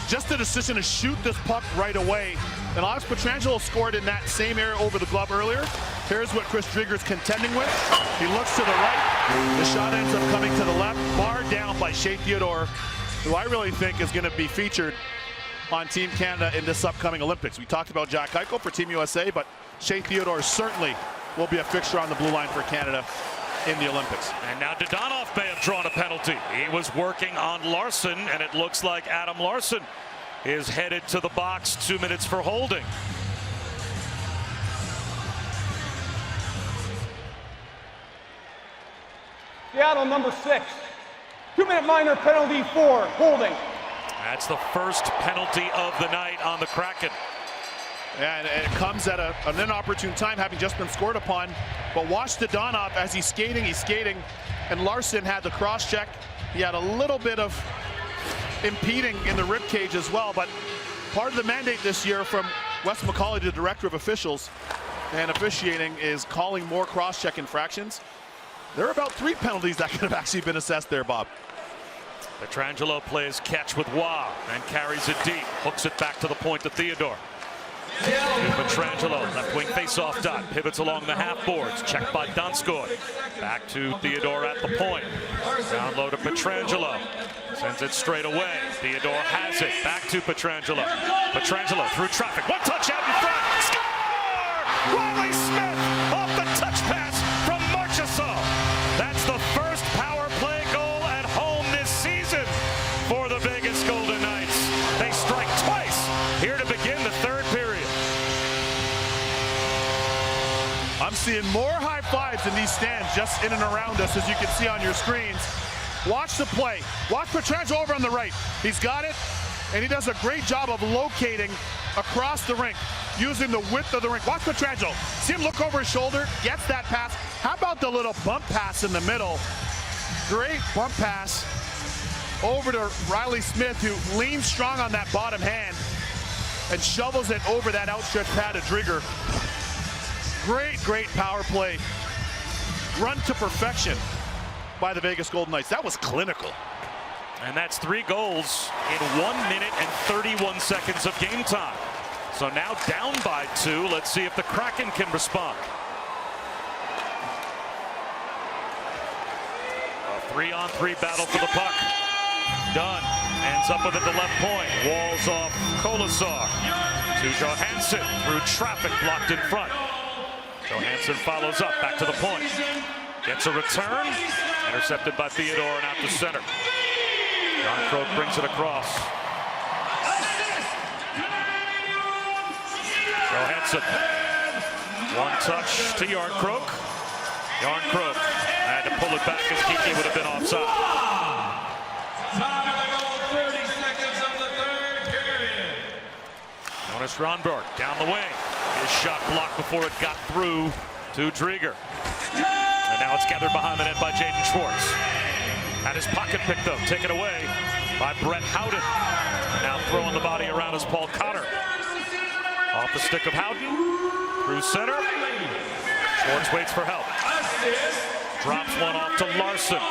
[SPEAKER 2] just the decision to shoot this puck right away. And Alex Pietrangelo scored in that same area over the glove earlier. Here's what Chris Drieger's contending with. He looks to the right. The shot ends up coming to the left, barred down by Shea Theodore, who I really think is going to be featured on Team Canada in this upcoming Olympics. We talked about Jack Eichel for Team USA, but Shea Theodore certainly will be a fixture on the blue line for Canada in the Olympics.
[SPEAKER 1] And now Dodonov may have drawn a penalty. He was working on Larson, and it looks like Adam Larson is headed to the box. 2 minutes for holding.
[SPEAKER 6] Seattle number 6. 2-minute minor penalty for holding.
[SPEAKER 1] That's the first penalty of the night on the Kraken.
[SPEAKER 2] And it comes at an inopportune time, having just been scored upon. But watch the Donov as he's skating, and Larson had the cross check. He had a little bit of impeding in the rib cage as well, but part of the mandate this year from Wes McCauley, the director of officials and officiating, is calling more cross-check infractions. There are about 3 penalties that could have actually been assessed there, Bob.
[SPEAKER 1] Pietrangelo plays catch with Waugh and carries it deep, hooks it back to the point to Theodore. Pietrangelo, left wing face-off dot, pivots along the half boards, checked by Donskoy. Back to Theodore at the point. Down low to Pietrangelo. Sends it straight away. Theodore has it. Back to Pietrangelo. Pietrangelo through traffic. One touch out in front. Score! Riley Smith off the touch pass from Marchessault. That's the first power play goal at home this season for the Vegas Golden Knights. They strike twice here to begin the third period.
[SPEAKER 2] I'm seeing more high fives in these stands just in and around us, as you can see on your screens. Watch the play. Watch Pietrangelo over on the right. He's got it, and he does a great job of locating across the rink, using the width of the rink. Watch Pietrangelo. See him look over his shoulder, gets that pass. How about the little bump pass in the middle? Great bump pass over to Riley Smith, who leans strong on that bottom hand and shovels it over that outstretched pad of Drieger. Great power play. Run to perfection by the Vegas Golden Knights. That was clinical.
[SPEAKER 1] And that's 3 goals in 1 minute and 31 seconds of game time. So now down by 2. Let's see if the Kraken can respond. A 3-on-3 battle for the puck. Dunn ends up with it at the left point. Walls off Kolasar to Johansson through traffic, blocked in front. Johansson follows up, back to the point. Gets a return, intercepted by Theodore and out to center. Jarnkrok brings it across. Johansson, one touch to Jarnkrok. Jarnkrok had to pull it back as Kiki would have been offside.
[SPEAKER 5] 30 seconds of the third period.
[SPEAKER 1] Jonas Rondbjerg down the wing. His shot blocked before it got through to Drieger. And now it's gathered behind the net by Jaden Schwartz. Had his pocket pick, though, taken away by Brett Howden. And now throwing the body around is Paul Cotter. Off the stick of Howden, through center. Schwartz waits for help. Drops one off to Larson.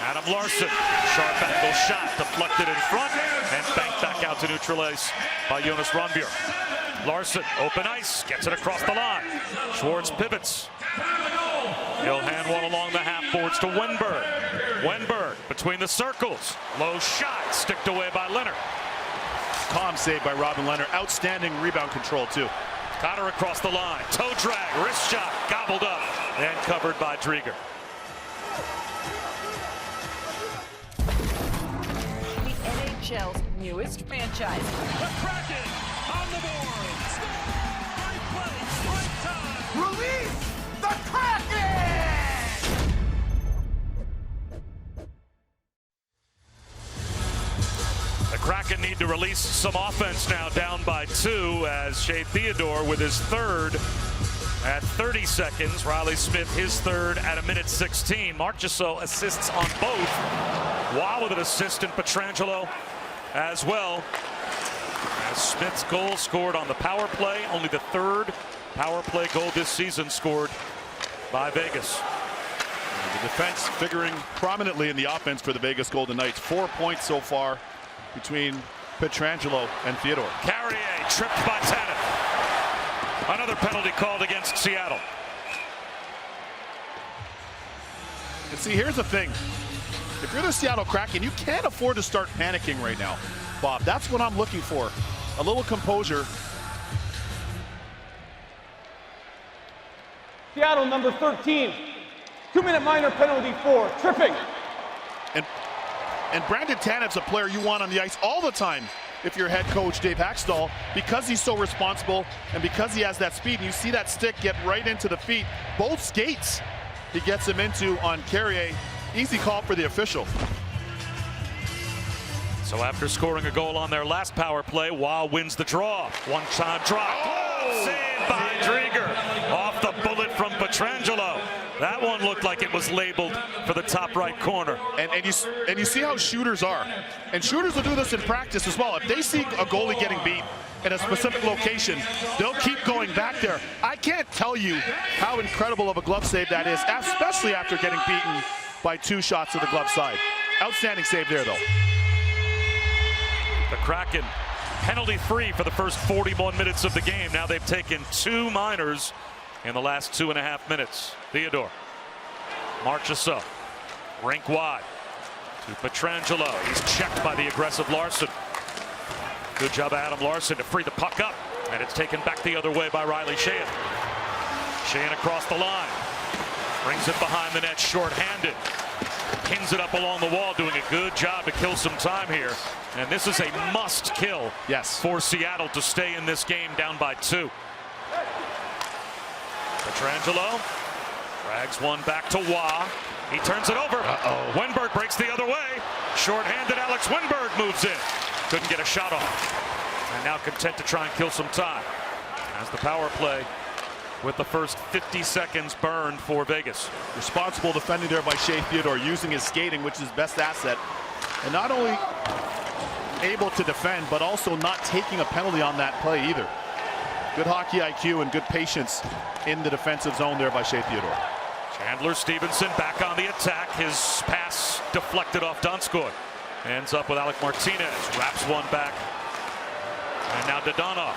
[SPEAKER 1] Adam Larson, sharp angle shot, deflected in front, and banked back out to neutral ice by Jonas Rondbjerg. Larson, open ice, gets it across the line. Schwartz pivots. He'll hand one along the half boards to Wenberg. Wenberg between the circles. Low shot, sticked away by Leonard.
[SPEAKER 2] Calm save by Robin Leonard. Outstanding rebound control, too.
[SPEAKER 1] Cotter across the line. Toe drag, wrist shot, gobbled up, and covered by Drieger.
[SPEAKER 3] The NHL's newest franchise.
[SPEAKER 4] The Kraken on the board. Right place, right time.
[SPEAKER 5] Release the Kraken!
[SPEAKER 1] The Kraken need to release some offense now, down by 2, as Shea Theodore with his third at 30 seconds. Riley Smith his third at 1:16. Marchessault assists on both. Waugh with an assist, and Pietrangelo as well. As Smith's goal scored on the power play, only the third power play goal this season scored by Vegas.
[SPEAKER 2] The defense figuring prominently in the offense for the Vegas Golden Knights. 4 points so far between Pietrangelo and Theodore.
[SPEAKER 1] Carrier tripped by Tanev. Another penalty called against Seattle.
[SPEAKER 2] And see, here's the thing. If you're the Seattle Kraken, you can't afford to start panicking right now, Bob. That's what I'm looking for. A little composure.
[SPEAKER 6] Seattle number 13. 2-minute minor penalty for tripping.
[SPEAKER 2] And Brandon Tanev's a player you want on the ice all the time if you're head coach Dave Haxtell, because he's so responsible and because he has that speed. And you see that stick get right into the feet. Both skates he gets him into on Carrier. Easy call for the official.
[SPEAKER 1] So after scoring a goal on their last power play, Waugh wins the draw. One-time drop. Oh! Saved by Drieger. Off the bullet from Pietrangelo. That one looked like it was labeled for the top right corner.
[SPEAKER 2] And you see how shooters are. And shooters will do this in practice as well. If they see a goalie getting beat in a specific location, they'll keep going back there. I can't tell you how incredible of a glove save that is, especially after getting beaten by 2 shots to the glove side. Outstanding save there, though.
[SPEAKER 1] The Kraken penalty-free for the first 41 minutes of the game. Now they've taken 2 minors in the last 2.5 minutes. Theodore marches up, rink wide to Pietrangelo. He's checked by the aggressive Larson. Good job, Adam Larson, to free the puck up, and it's taken back the other way by Riley Sheahan. Sheahan across the line, brings it behind the net, short-handed. Pins it up along the wall, doing a good job to kill some time here. And this is a must kill for Seattle to stay in this game down by 2. Pietrangelo drags one back to Waugh. He turns it over. Wenberg breaks the other way. Short-handed Alex Wenberg moves in. Couldn't get a shot off. And now content to try and kill some time. As the power play with the first 50 seconds burned for Vegas.
[SPEAKER 2] Responsible defending there by Shea Theodore, using his skating, which is his best asset. And not only able to defend, but also not taking a penalty on that play either. Good hockey IQ and good patience in the defensive zone there by Shea Theodore.
[SPEAKER 1] Chandler Stevenson back on the attack. His pass deflected off Donskoy. Ends up with Alec Martinez. Wraps one back. And now Dadonov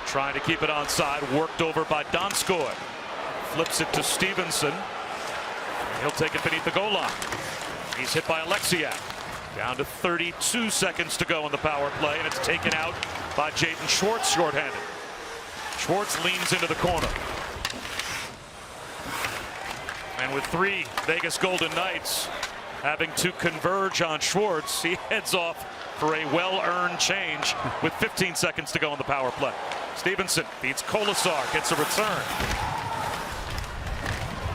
[SPEAKER 1] trying to keep it onside. Worked over by Donskoy. Flips it to Stevenson. He'll take it beneath the goal line. He's hit by Alexiak. Down to 32 seconds to go in the power play, and it's taken out by Jaden Schwartz, shorthanded. Schwartz leans into the corner. And with 3 Vegas Golden Knights having to converge on Schwartz, he heads off for a well-earned change with 15 seconds to go in the power play. Stevenson beats Kolasar, gets a return.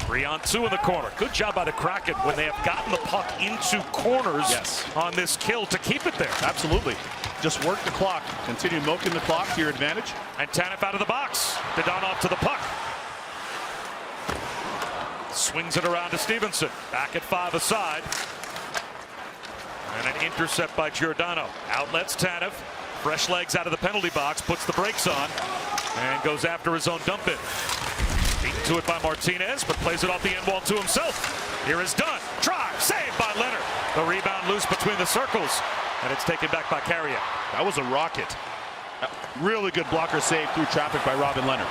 [SPEAKER 1] 3-on-2 in the corner. Good job by the Kraken when they have gotten the puck into corners on this kill to keep it there.
[SPEAKER 2] Absolutely. Just work the clock. Continue milking the clock to your advantage.
[SPEAKER 1] And Tanev out of the box. Dadonov to the puck. Swings it around to Stevenson. Back at 5 aside. And an intercept by Giordano. Outlets Tanev. Fresh legs out of the penalty box. Puts the brakes on. And goes after his own dump in. Beaten to it by Martinez, but plays it off the end wall to himself. Here is Dunn. Drive. Saved by Leonard. The rebound loose between the circles. And it's taken back by Carrier.
[SPEAKER 2] That was a rocket. Really good blocker save through traffic by Robin Leonard.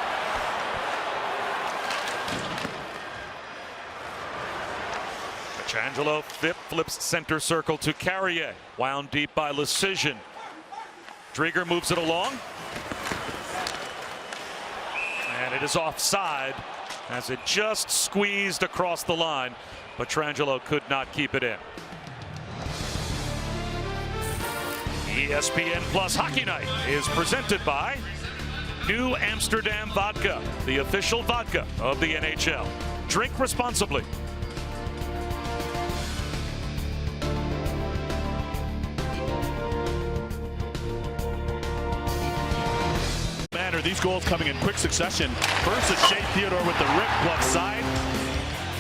[SPEAKER 1] Pietrangelo flips center circle to Carrier. Wound deep by Lecision. Drieger moves it along. And it is offside as it just squeezed across the line. Pietrangelo could not keep it in. ESPN Plus Hockey Night is presented by New Amsterdam Vodka, the official vodka of the NHL. Drink responsibly.
[SPEAKER 2] These goals coming in quick succession. First is Shea Theodore with the rip glove side.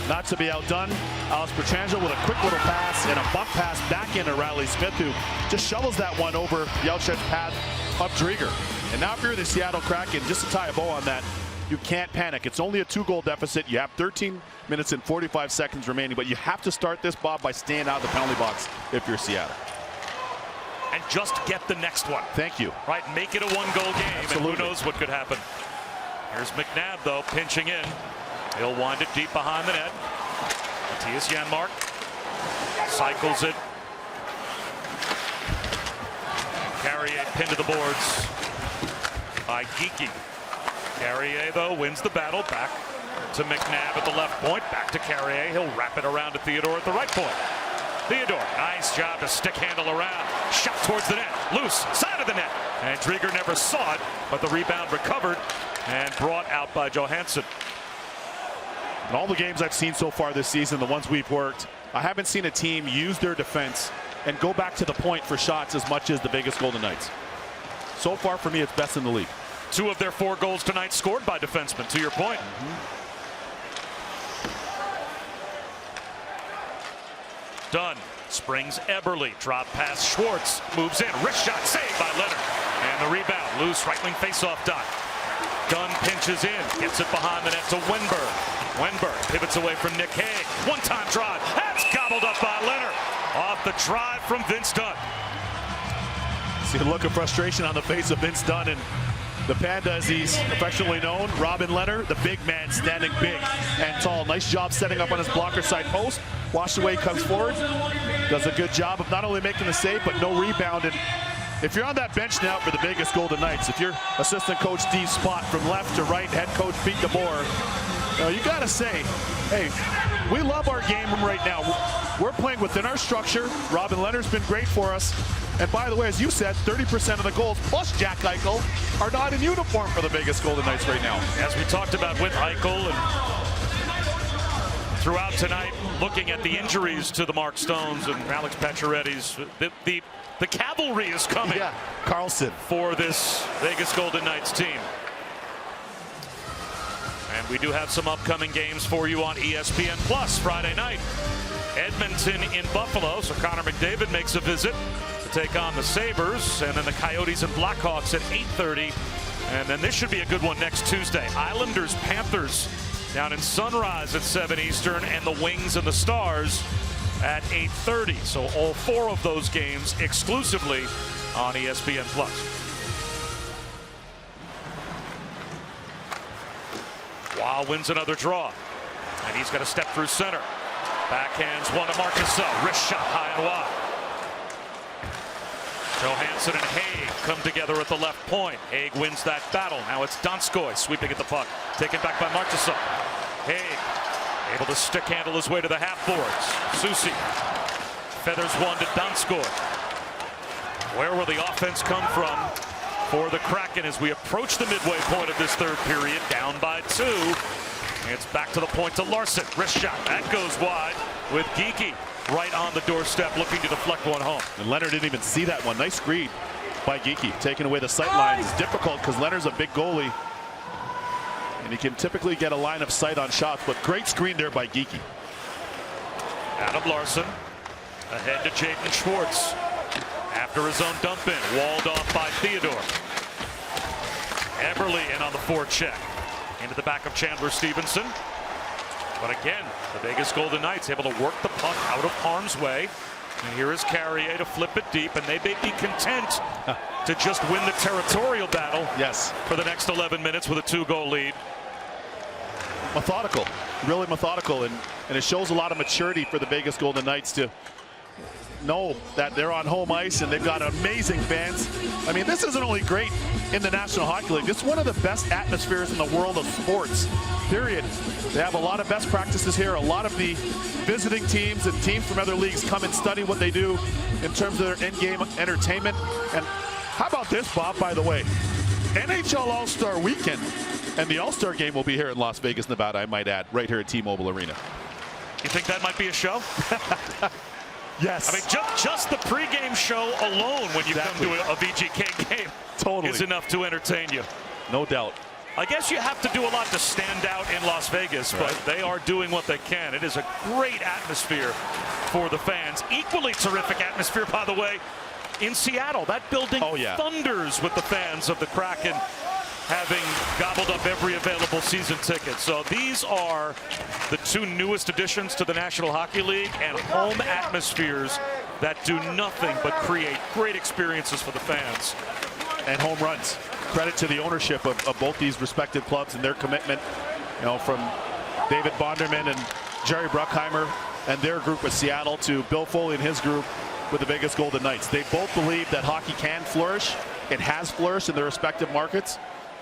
[SPEAKER 2] Not to be outdone. Alex Pietrangelo with a quick little pass and a bump pass back into Riley Smith, who just shovels that one over the outstretched path of Drieger. And now if you're the Seattle Kraken, just to tie a bow on that, you can't panic. It's only a 2-goal deficit. You have 13 minutes and 45 seconds remaining, but you have to start this, Bob, by staying out of the penalty box if you're Seattle.
[SPEAKER 1] And just get the next one.
[SPEAKER 2] Thank you.
[SPEAKER 1] Right, make it a 1-goal game.
[SPEAKER 2] Absolutely.
[SPEAKER 1] And who knows what could happen. Here's McNabb, though, pinching in. He'll wind it deep behind the net. Matthias Janmark cycles it. Carrier pinned to the boards by Geekie. Carrier, though, wins the battle. Back to McNabb at the left point. Back to Carrier. He'll wrap it around to Theodore at the right point. Theodore, nice job to stick handle around. Shot towards the net. Loose, side of the net. And Drieger never saw it, but the rebound recovered and brought out by Johansson.
[SPEAKER 2] In all the games I've seen so far this season, the ones we've worked, I haven't seen a team use their defense and go back to the point for shots as much as the Vegas Golden Knights. So far for me, it's best in the league.
[SPEAKER 1] 2 of their 4 goals tonight scored by defensemen, to your point. Dunn springs Eberle, drop pass Schwartz, moves in, wrist shot saved by Leonard. And the rebound, loose right wing faceoff dot. Dunn pinches in, gets it behind the net to Wenberg. Wenberg pivots away from Nick Hague. One-time drive, that's gobbled up by Leonard. Off the drive from Vince Dunn.
[SPEAKER 2] See a look of frustration on the face of Vince Dunn, and the Panda, as he's affectionately known, Robin Leonard, the big man, standing big and tall. Nice job setting up on his blocker side post. Washed away, comes forward. Does a good job of not only making the save, but no rebound. And if you're on that bench now for the Vegas Golden Knights, if you're assistant coach Steve Spott from left to right, head coach Pete DeBoer, you got to say, hey, we love our game room right now. We're playing within our structure. Robin Leonard's been great for us. And by the way, as you said, 30% of the goals, plus Jack Eichel, are not in uniform for the Vegas Golden Knights right now.
[SPEAKER 1] As we talked about with Eichel and throughout tonight, looking at the injuries to the Mark Stones and Alex Pacioretty's, the cavalry is coming.
[SPEAKER 2] Yeah, Carlson.
[SPEAKER 1] For this Vegas Golden Knights team. And we do have some upcoming games for you on ESPN Plus Friday night. Edmonton in Buffalo, so Connor McDavid makes a visit to take on the Sabres, and then the Coyotes and Blackhawks at 8:30. And then this should be a good one next Tuesday. Islanders, Panthers down in Sunrise at 7 Eastern, and the Wings and the Stars at 8:30. So all 4 of those games exclusively on ESPN Plus. Wow wins another draw, and he's got to step through center. Backhands one to Marcusseau. Wrist shot high and wide. Johansson and Hague come together at the left point. Hague wins that battle. Now it's Donskoy sweeping at the puck. Taken back by Marchessault. Hague able to stick handle his way to the half boards. Soucy feathers one to Donskoy. Where will the offense come from for the Kraken as we approach the midway point of this third period? Down by 2. It's back to the point to Larson. Wrist shot. That goes wide with Geekie right on the doorstep looking to deflect one home.
[SPEAKER 2] And Leonard didn't even see that one. Nice screen by Geekie. Taking away the sight lines is difficult because Leonard's a big goalie. And he can typically get a line of sight on shots, but great screen there by Geekie.
[SPEAKER 1] Adam Larson ahead to Jaden Schwartz. After his own dump in. Walled off by Theodore. Eberle in on the forecheck. Into the back of Chandler Stevenson. But again, the Vegas Golden Knights able to work the puck out of harm's way. And here is Carrier to flip it deep, and they may be content to just win the territorial battle.
[SPEAKER 2] Yes.
[SPEAKER 1] For the next 11 minutes with a 2-goal lead.
[SPEAKER 2] Methodical, really methodical, and it shows a lot of maturity for the Vegas Golden Knights to know that they're on home ice and they've got amazing fans. I mean, this isn't only great in the National Hockey League. This is one of the best atmospheres in the world of sports, period. They have a lot of best practices here. A lot of the visiting teams and teams from other leagues come and study what they do in terms of their in-game entertainment. And how about this, Bob, by the way? NHL All-Star Weekend, and the All-Star Game will be here in Las Vegas, Nevada, I might add, right here at T-Mobile Arena.
[SPEAKER 1] You think that might be a show?
[SPEAKER 2] Yes.
[SPEAKER 1] I mean, just the pregame show alone when you come to a VGK game is enough to entertain you.
[SPEAKER 2] No doubt.
[SPEAKER 1] I guess you have to do a lot to stand out in Las Vegas, but they are doing what they can. It is a great atmosphere for the fans. Equally terrific atmosphere, by the way, in Seattle. That building thunders with the fans of the Kraken having gobbled up every available season ticket. So these are the 2 newest additions to the National Hockey League, and home atmospheres that do nothing but create great experiences for the fans.
[SPEAKER 2] And home runs. Credit to the ownership of both these respective clubs and their commitment, you know, from David Bonderman and Jerry Bruckheimer and their group with Seattle to Bill Foley and his group with the Vegas Golden Knights. They both believe that hockey can flourish. It has flourished in their respective markets.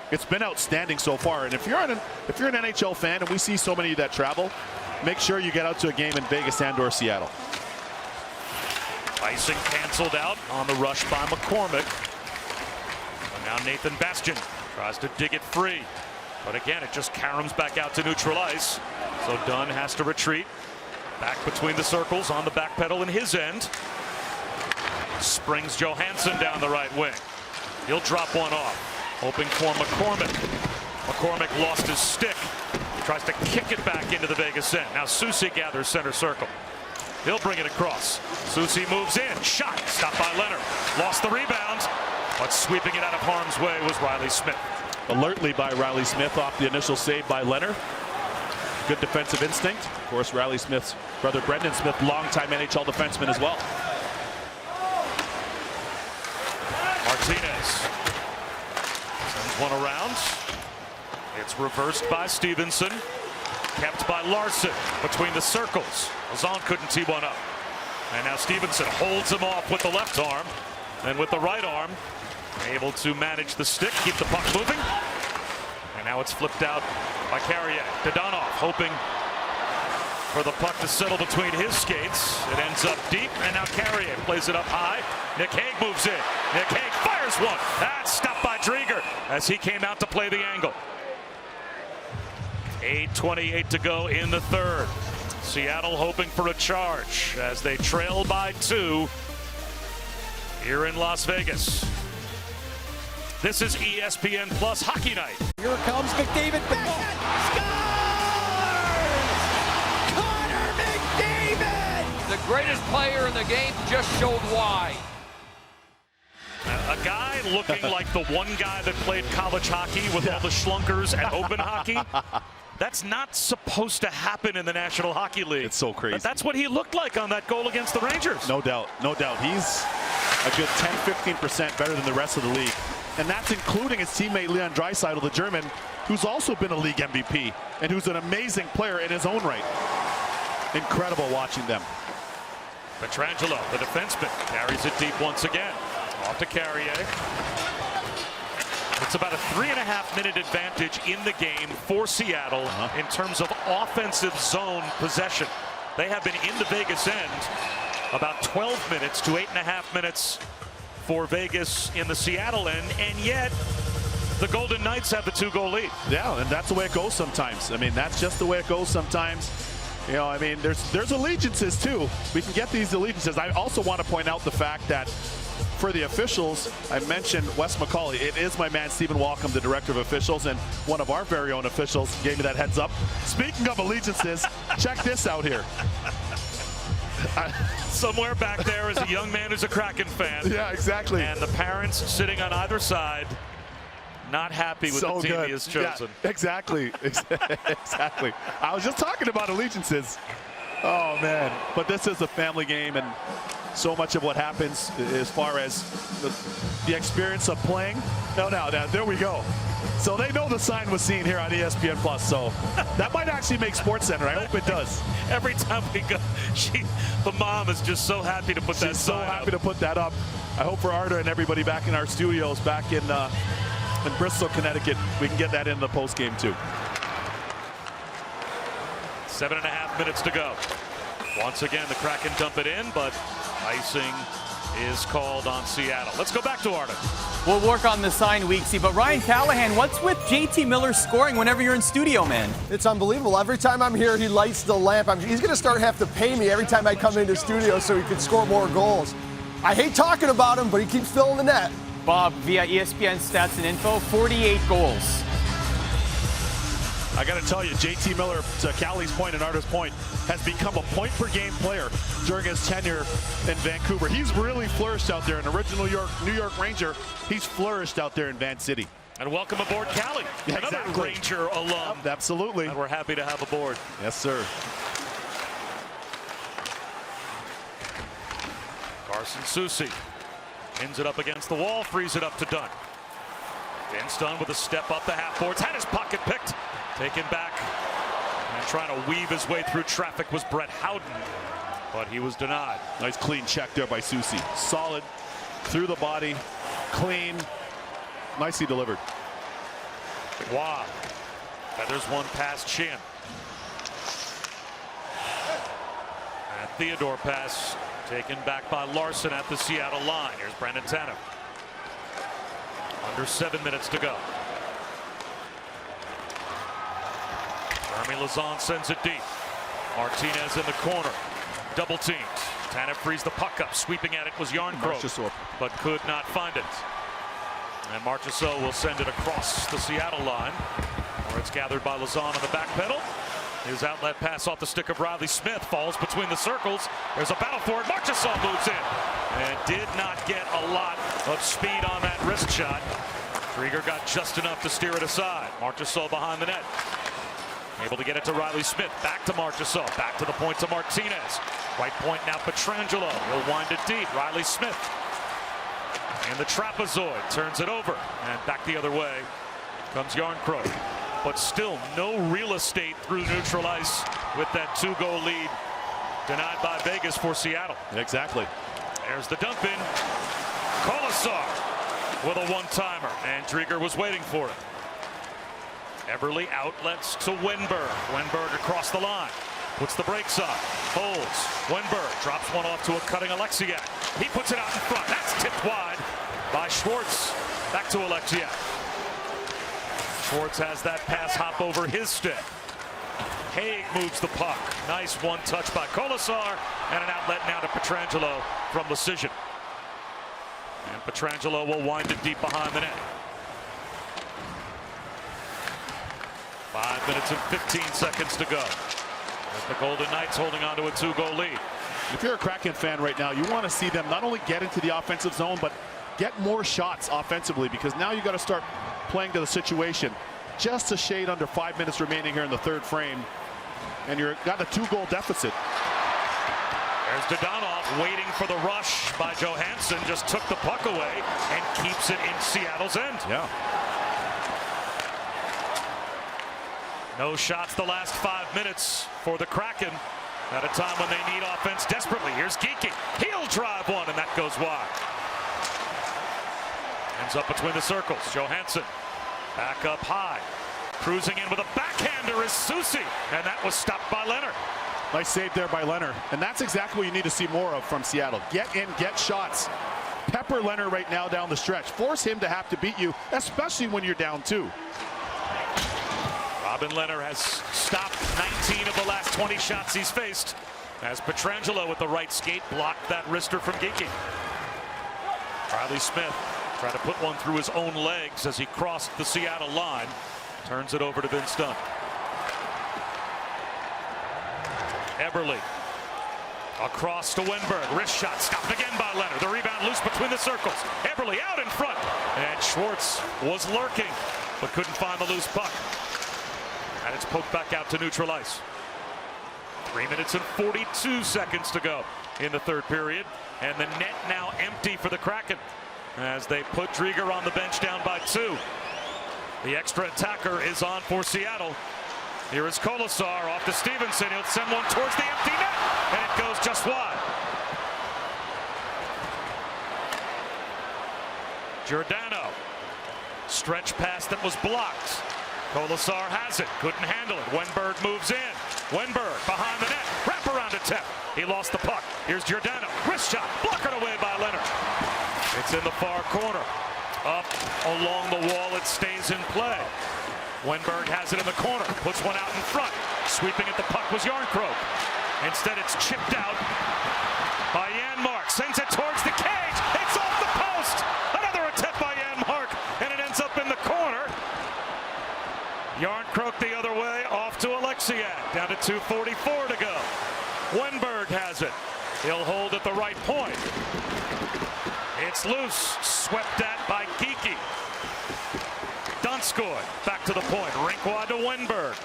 [SPEAKER 2] It's been outstanding so far, and if you're an NHL fan, and we see so many that travel, make sure you get out to a game in Vegas and/or Seattle.
[SPEAKER 1] Icing canceled out on the rush by McCormick. And now Nathan Bastian tries to dig it free, but again it just caroms back out to neutral ice. So Dunn has to retreat. Back between the circles on the back pedal in his end. Springs Johansson down the right wing. He'll drop one off, hoping for McCormick. McCormick lost his stick. Tries to kick it back into the Vegas end. Now Soucy gathers center circle. He'll bring it across. Soucy moves in. Shot. Stopped by Leonard. Lost the rebound. But sweeping it out of harm's way was Riley Smith.
[SPEAKER 2] Alertly by Riley Smith off the initial save by Leonard. Good defensive instinct. Of course, Riley Smith's brother Brendan Smith, longtime NHL defenseman as well.
[SPEAKER 1] Martinez sends one around. It's reversed by Stevenson. Kept by Larson between the circles. Lazan couldn't tee one up. And now Stevenson holds him off with the left arm. And with the right arm, able to manage the stick, keep the puck moving. And now it's flipped out by Carrier. Dodonov hoping for the puck to settle between his skates. It ends up deep, and now Carrier plays it up high. Nick Hague moves in. Nick Hague fires one. That's stopped by Drieger as he came out to play the angle. 8:28 to go in the third. Seattle hoping for a charge as they trail by 2 here in Las Vegas. This is ESPN Plus Hockey Night.
[SPEAKER 10] Here comes McDavid. Connor McDavid!
[SPEAKER 11] The greatest player in the game just showed why.
[SPEAKER 1] A guy looking like the one guy that played college hockey with all the schlunkers and open hockey. That's not supposed to happen in the National Hockey League.
[SPEAKER 2] It's so crazy.
[SPEAKER 1] But that's what he looked like on that goal against the Rangers.
[SPEAKER 2] No doubt, no doubt. He's a good 10-15% better than the rest of the league. And that's including his teammate Leon Draisaitl, the German, who's also been a league MVP and who's an amazing player in his own right. Incredible watching them.
[SPEAKER 1] Pietrangelo, the defenseman, carries it deep once again. Off to Carrier. It's about a 3.5-minute advantage in the game for Seattle in terms of offensive zone possession. They have been in the Vegas end about 12 minutes to 8.5 minutes for Vegas in the Seattle end, and yet the Golden Knights have the 2-goal lead.
[SPEAKER 2] Yeah, and that's the way it goes sometimes. I mean, that's just the way it goes sometimes. You know, I mean, there's allegiances too. We can get these allegiances. I also want to point out the fact that for the officials, I mentioned Wes McCauley. It is my man Stephen Walcom, the director of officials, and one of our very own officials gave me that heads up. Speaking of allegiances, check this out here.
[SPEAKER 1] Somewhere back there is a young man who's a Kraken fan.
[SPEAKER 2] Yeah, exactly.
[SPEAKER 1] And the parents sitting on either side, not happy with the team he has chosen.
[SPEAKER 2] Yeah, exactly. Exactly. I was just talking about allegiances. Oh, man. But this is a family game, and so much of what happens as far as the experience of playing. No, there we go. So they know the sign was seen here on ESPN Plus. So that might actually make SportsCenter. I hope it does.
[SPEAKER 1] Every time we go, the mom is just so happy to put that
[SPEAKER 2] She's so
[SPEAKER 1] sign
[SPEAKER 2] happy
[SPEAKER 1] up.
[SPEAKER 2] to put that up. I hope for Arda and everybody back in our studios back in Bristol, Connecticut, we can get that in the post game too.
[SPEAKER 1] 7.5 minutes to go. Once again, the Kraken dump it in, but icing is called on Seattle. Let's go back to Arda.
[SPEAKER 8] We'll work on the sign, Weeksy. But Ryan Callahan, what's with JT Miller scoring whenever you're in studio, man?
[SPEAKER 10] It's unbelievable. Every time I'm here, he lights the lamp. He's going to have to pay me every time I come into studio so he can score more goals. I hate talking about him, but he keeps filling the net.
[SPEAKER 8] Bob, via ESPN Stats and Info, 48 goals.
[SPEAKER 2] I got to tell you, JT Miller, to Callie's point and Arda's point, has become a point-per-game player during his tenure in Vancouver. He's really flourished out there. An original New York Ranger, he's flourished out there in Van City.
[SPEAKER 1] And welcome aboard Callie, another Ranger alum.
[SPEAKER 2] Absolutely.
[SPEAKER 1] And we're happy to have aboard.
[SPEAKER 2] Yes, sir.
[SPEAKER 1] Carson Soucy pins it up against the wall, frees it up to Dunn. Vince Dunn with a step up the half boards, had his pocket picked, taken back, and trying to weave his way through traffic was Brett Howden, but he was denied.
[SPEAKER 2] Nice clean check there by Soucy. Solid, through the body, clean, nicely delivered.
[SPEAKER 1] Wow. Feathers one past Shin. And Theodore pass taken back by Larson at the Seattle line. Here's Brandon Tanev. Under 7 minutes to go. Jeremy Lauzon sends it deep. Martinez in the corner. Double teamed. Tanev frees the puck up. Sweeping at it was Yarncroke, but could not find it. And Marchessault will send it across the Seattle line, where it's gathered by Lazan on the back pedal. His outlet pass off the stick of Riley Smith falls between the circles. There's a battle for it. Marchessault moves in and did not get a lot of speed on that wrist shot. Krieger got just enough to steer it aside. Marchessault behind the net. Able to get it to Riley Smith. Back to Marchessault. Back to the point to Martinez. Right point now Pietrangelo. He'll wind it deep. Riley Smith. And the trapezoid turns it over. And back the other way comes Yarncroke. But still no real estate through neutral ice with that 2-goal lead denied by Vegas for Seattle.
[SPEAKER 2] Exactly.
[SPEAKER 1] There's the dump in. Colasar with a one-timer. And Drieger was waiting for it. Eberle outlets to Wenberg. Wenberg across the line. Puts the brakes on. Holds. Wenberg drops one off to a cutting Alexiak. He puts it out in front. That's tipped wide by Schwartz. Back to Alexiak. Schwartz has that pass hop over his stick. Haig moves the puck. Nice one touch by Colasar. And an outlet now to Pietrangelo from Lecision. And Pietrangelo will wind it deep behind the net. 5 minutes and 15 seconds to go. As the Golden Knights holding on to a 2-goal lead.
[SPEAKER 2] If you're a Kraken fan right now, you want to see them not only get into the offensive zone, but get more shots offensively, because now you got to start playing to the situation. Just a shade under 5 minutes remaining here in the third frame, and you've got a 2-goal deficit.
[SPEAKER 1] There's Dadonov waiting for the rush by Johansson. Just took the puck away and keeps it in Seattle's end.
[SPEAKER 2] Yeah.
[SPEAKER 1] No shots the last 5 minutes for the Kraken at a time when they need offense desperately. Here's Geekie. He'll drive one, and that goes wide. Ends up between the circles. Johansson back up high. Cruising in with a backhander is Soucy, and that was stopped by Leonard.
[SPEAKER 2] Nice save there by Leonard. And that's exactly what you need to see more of from Seattle. Get in, get shots. Pepper Leonard right now down the stretch. Force him to have to beat you, especially when you're down 2.
[SPEAKER 1] Robin Leonard has stopped 19 of the last 20 shots he's faced, as Pietrangelo with the right skate blocked that wrister from Geekie. Riley Smith tried to put one through his own legs as he crossed the Seattle line. Turns it over to Vince Dunn. Eberle across to Wenberg. Wrist shot stopped again by Leonard. The rebound loose between the circles. Eberle out in front. And Schwartz was lurking, but couldn't find the loose puck. And it's poked back out to neutral ice. 3 minutes and 42 seconds to go in the third period. And the net now empty for the Kraken as they put Drieger on the bench down by 2. The extra attacker is on for Seattle. Here is Colasar off to Stevenson. He'll send one towards the empty net, and it goes just wide. Giordano. Stretch pass that was blocked. Colasar has it. Couldn't handle it. Wenberg moves in. Wenberg behind the net. Wraparound attempt. He lost the puck. Here's Giordano. Wrist shot. Blocked away by Leonard. It's in the far corner. Up along the wall. It stays in play. Wenberg has it in the corner. Puts one out in front. Sweeping at the puck was Yarncroke. Instead, it's chipped out by Janmark. Sends it towards the cage. It's off the post. Another attempt by Janmark. And it ends up in the corner. Yarncroke the other way, off to Alexiak. Down to 2:44 to go. Wenberg has it. He'll hold at the right point. It's loose, swept at by Geekie. Donskoy back to the point. Rink wide to Wenberg.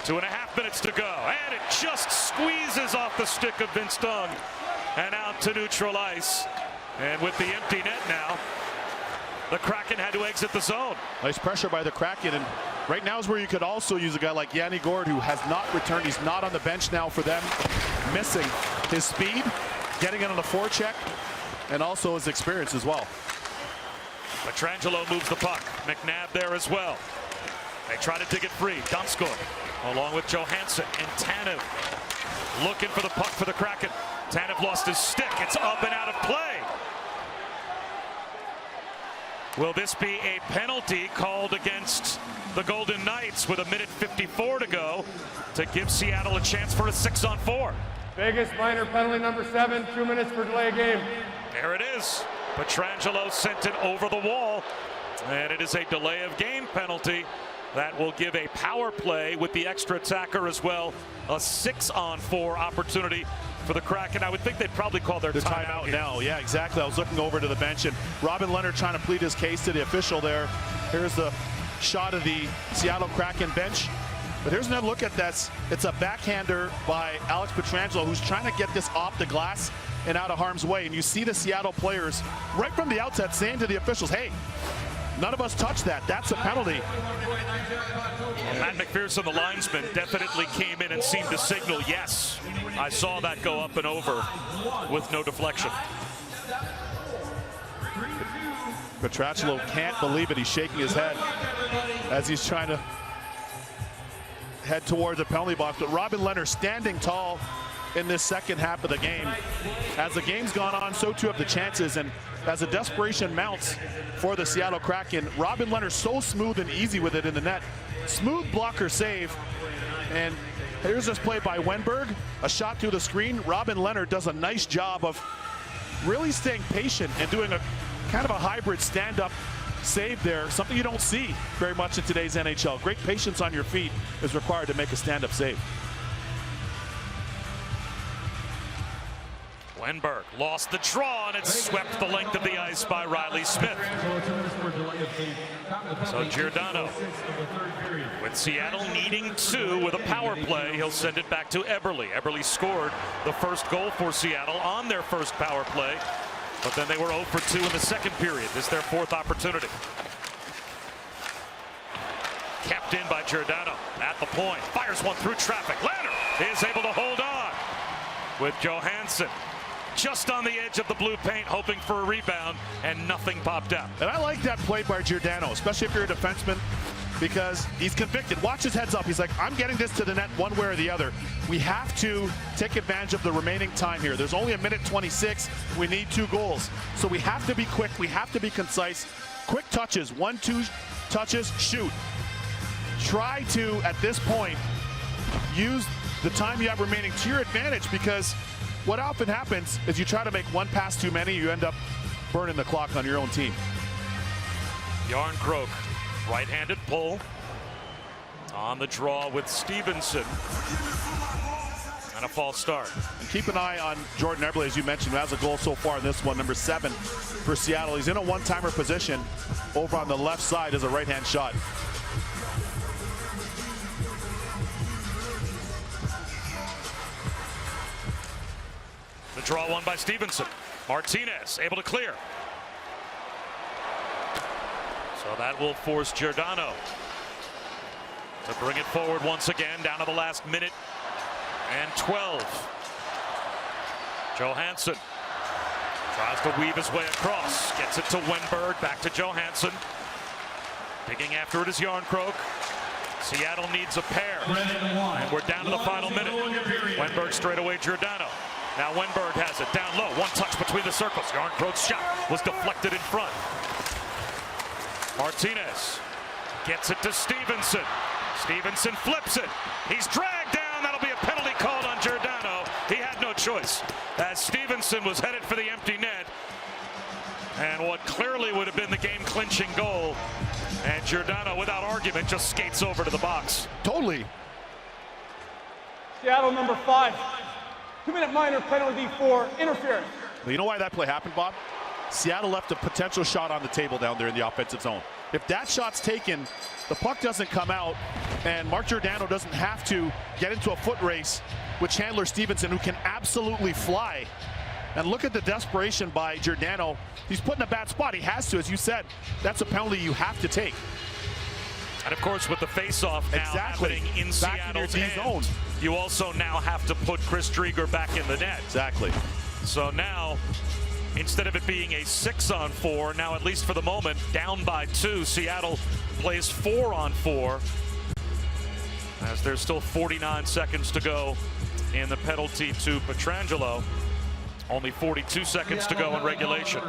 [SPEAKER 1] 2.5 minutes to go. And it just squeezes off the stick of Vince Dunn and out to neutral ice. And with the empty net now, the Kraken had to exit the zone.
[SPEAKER 2] Nice pressure by the Kraken, and right now is where you could also use a guy like Yanni Gord, who has not returned. He's not on the bench now for them, missing his speed, getting it on the forecheck, and also his experience as well.
[SPEAKER 1] Pietrangelo moves the puck. McNabb there as well. They try to dig it free. Donskoy along with Johansson and Tanev looking for the puck for the Kraken. Tanev lost his stick. It's up and out of play. Will this be a penalty called against the Golden Knights with 1:54 to go to give Seattle a chance for a 6-on-4?
[SPEAKER 6] Vegas minor penalty number 7, 2 minutes for delay of game.
[SPEAKER 1] There it is. Pietrangelo sent it over the wall, and it is a delay of game penalty that will give a power play with the extra attacker as well, a 6-on-4 opportunity for the Kraken. I would think they'd probably call their timeout
[SPEAKER 2] now. Yeah, exactly. I was looking over to the bench, and Robin Leonard trying to plead his case to the official there. Here's the shot of the Seattle Kraken bench. But here's another look at this. It's a backhander by Alex Pietrangelo, who's trying to get this off the glass and out of harm's way. And you see the Seattle players right from the outset saying to the officials, hey, none of us touched that. That's a penalty.
[SPEAKER 1] Well, Matt McPherson, the linesman, definitely came in and seemed to signal, yes, I saw that go up and over with no deflection.
[SPEAKER 2] Pietrangelo can't believe it. He's shaking his head as he's trying to head towards the penalty box. But Robin Leonard standing tall in this second half of the game. As the game's gone on, so too have the chances. And as the desperation mounts for the Seattle Kraken, Robin Leonard so smooth and easy with it in the net. Smooth blocker save. And here's this play by Wenberg. A shot through the screen. Robin Leonard does a nice job of really staying patient and doing a kind of a hybrid stand-up save there, something you don't see very much in today's NHL. Great patience on your feet is required to make a stand-up save.
[SPEAKER 1] Wenberg lost the draw, and it swept the length of the ice by Riley Smith. So Giordano, with Seattle needing 2 with a power play, he'll send it back to Eberle. Eberle scored the first goal for Seattle on their first power play, but then they were 0 for 2 in the second period. This is their 4th opportunity. Kept in by Giordano at the point. Fires one through traffic. Leonard is able to hold on with Johansson just on the edge of the blue paint, hoping for a rebound, and nothing popped out.
[SPEAKER 2] And I like that play by Giordano, especially if you're a defenseman, because he's convicted. Watch his heads up. He's like, I'm getting this to the net one way or the other. We have to take advantage of the remaining time here. There's only 1:26. We need 2 goals. So we have to be quick. We have to be concise. Quick touches, 1-2 touches, shoot. Try to, at this point, use the time you have remaining to your advantage, because what often happens is you try to make one pass too many, you end up burning the clock on your own team.
[SPEAKER 1] Järnkrok, right-handed pull on the draw with Stevenson, and a false start.
[SPEAKER 2] And keep an eye on Jordan Eberle, as you mentioned, who has a goal so far in this one, number 7 for Seattle. He's in a one-timer position over on the left side as a right-hand shot.
[SPEAKER 1] The draw won by Stevenson. Martinez able to clear. So that will force Giordano to bring it forward once again, down to the last minute and 12. Johansson tries to weave his way across. Gets it to Wenberg, back to Johansson. Digging after it is Järnkrok. Seattle needs a pair. And we're down to the final minute. Wenberg straight away, Giordano. Now Wenberg has it down low. One touch between the circles. Järnkrok's shot was deflected in front. Martinez gets it to Stevenson. Stevenson flips it. He's dragged down. That'll be a penalty called on Giordano. He had no choice as Stevenson was headed for the empty net. And what clearly would have been the game-clinching goal. And Giordano, without argument, just skates over to the box.
[SPEAKER 2] Totally.
[SPEAKER 6] Seattle number 5. 2-minute minor penalty for interference.
[SPEAKER 2] Well, you know why that play happened, Bob? Seattle left a potential shot on the table down there in the offensive zone. If that shot's taken, the puck doesn't come out, and Mark Giordano doesn't have to get into a foot race with Chandler Stevenson, who can absolutely fly. And look at the desperation by Giordano. He's put in a bad spot. He has to, as you said. That's a penalty you have to take.
[SPEAKER 1] And of course, with the face-off now happening in Seattle's end, you also now have to put Chris Driedger back in the net.
[SPEAKER 2] Exactly.
[SPEAKER 1] So now, instead of it being a 6-on-4, now at least for the moment, down by 2, Seattle plays 4-on-4. As there's still 49 seconds to go in the penalty to Pietrangelo. Only 42 seconds to go in regulation.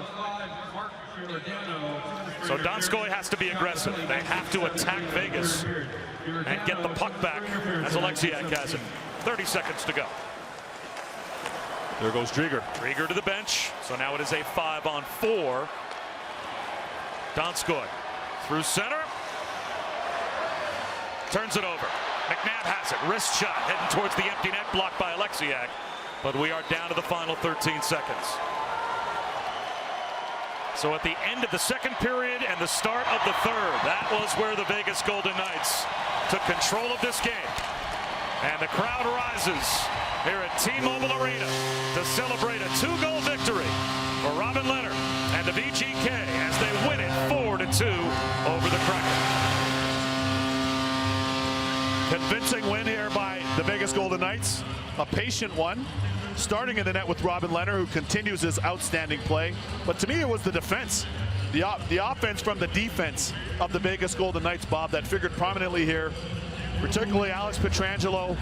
[SPEAKER 1] So Donskoy has to be aggressive. They have to attack Vegas and get the puck back as Alexiak has it. 30 seconds to go.
[SPEAKER 2] There goes Drieger.
[SPEAKER 1] Drieger to the bench. So now it is a 5-on-4. Donskoy through center. Turns it over. McNabb has it. Wrist shot heading towards the empty net, blocked by Alexiak. But we are down to the final 13 seconds. So at the end of the second period and the start of the third, that was where the Vegas Golden Knights took control of this game. And the crowd rises here at T-Mobile Arena to celebrate a 2-goal victory for Robin Lehner and the VGK as they win it 4-2 over the Kraken.
[SPEAKER 2] Convincing win here by the Vegas Golden Knights. A patient one. Starting in the net with Robin Lehner, who continues his outstanding play. But to me, it was the defense. The offense from the defense of the Vegas Golden Knights, Bob, that figured prominently here. Particularly Alex Pietrangelo,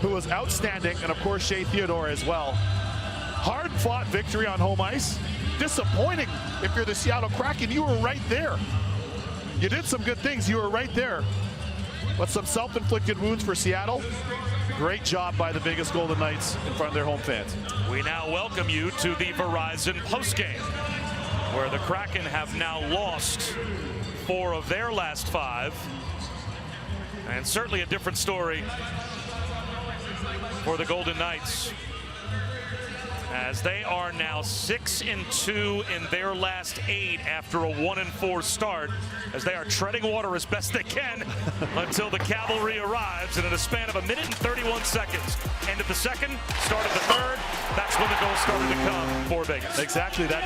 [SPEAKER 2] who was outstanding, and of course Shea Theodore as well. Hard-fought victory on home ice. Disappointing if you're the Seattle Kraken. You were right there. You did some good things. You were right there. But some self-inflicted wounds for Seattle. Great job by the Vegas Golden Knights in front of their home fans.
[SPEAKER 1] We now welcome you to the Verizon postgame, where the Kraken have now lost 4 of their last 5. And certainly a different story for the Golden Knights, as they are now 6-2 in their last 8 after a 1-4 start, as they are treading water as best they can until the cavalry arrives. And in a span of 1 minute and 31 seconds, end of the second, start of the third, that's when the goals started to come for Vegas.
[SPEAKER 2] Exactly. That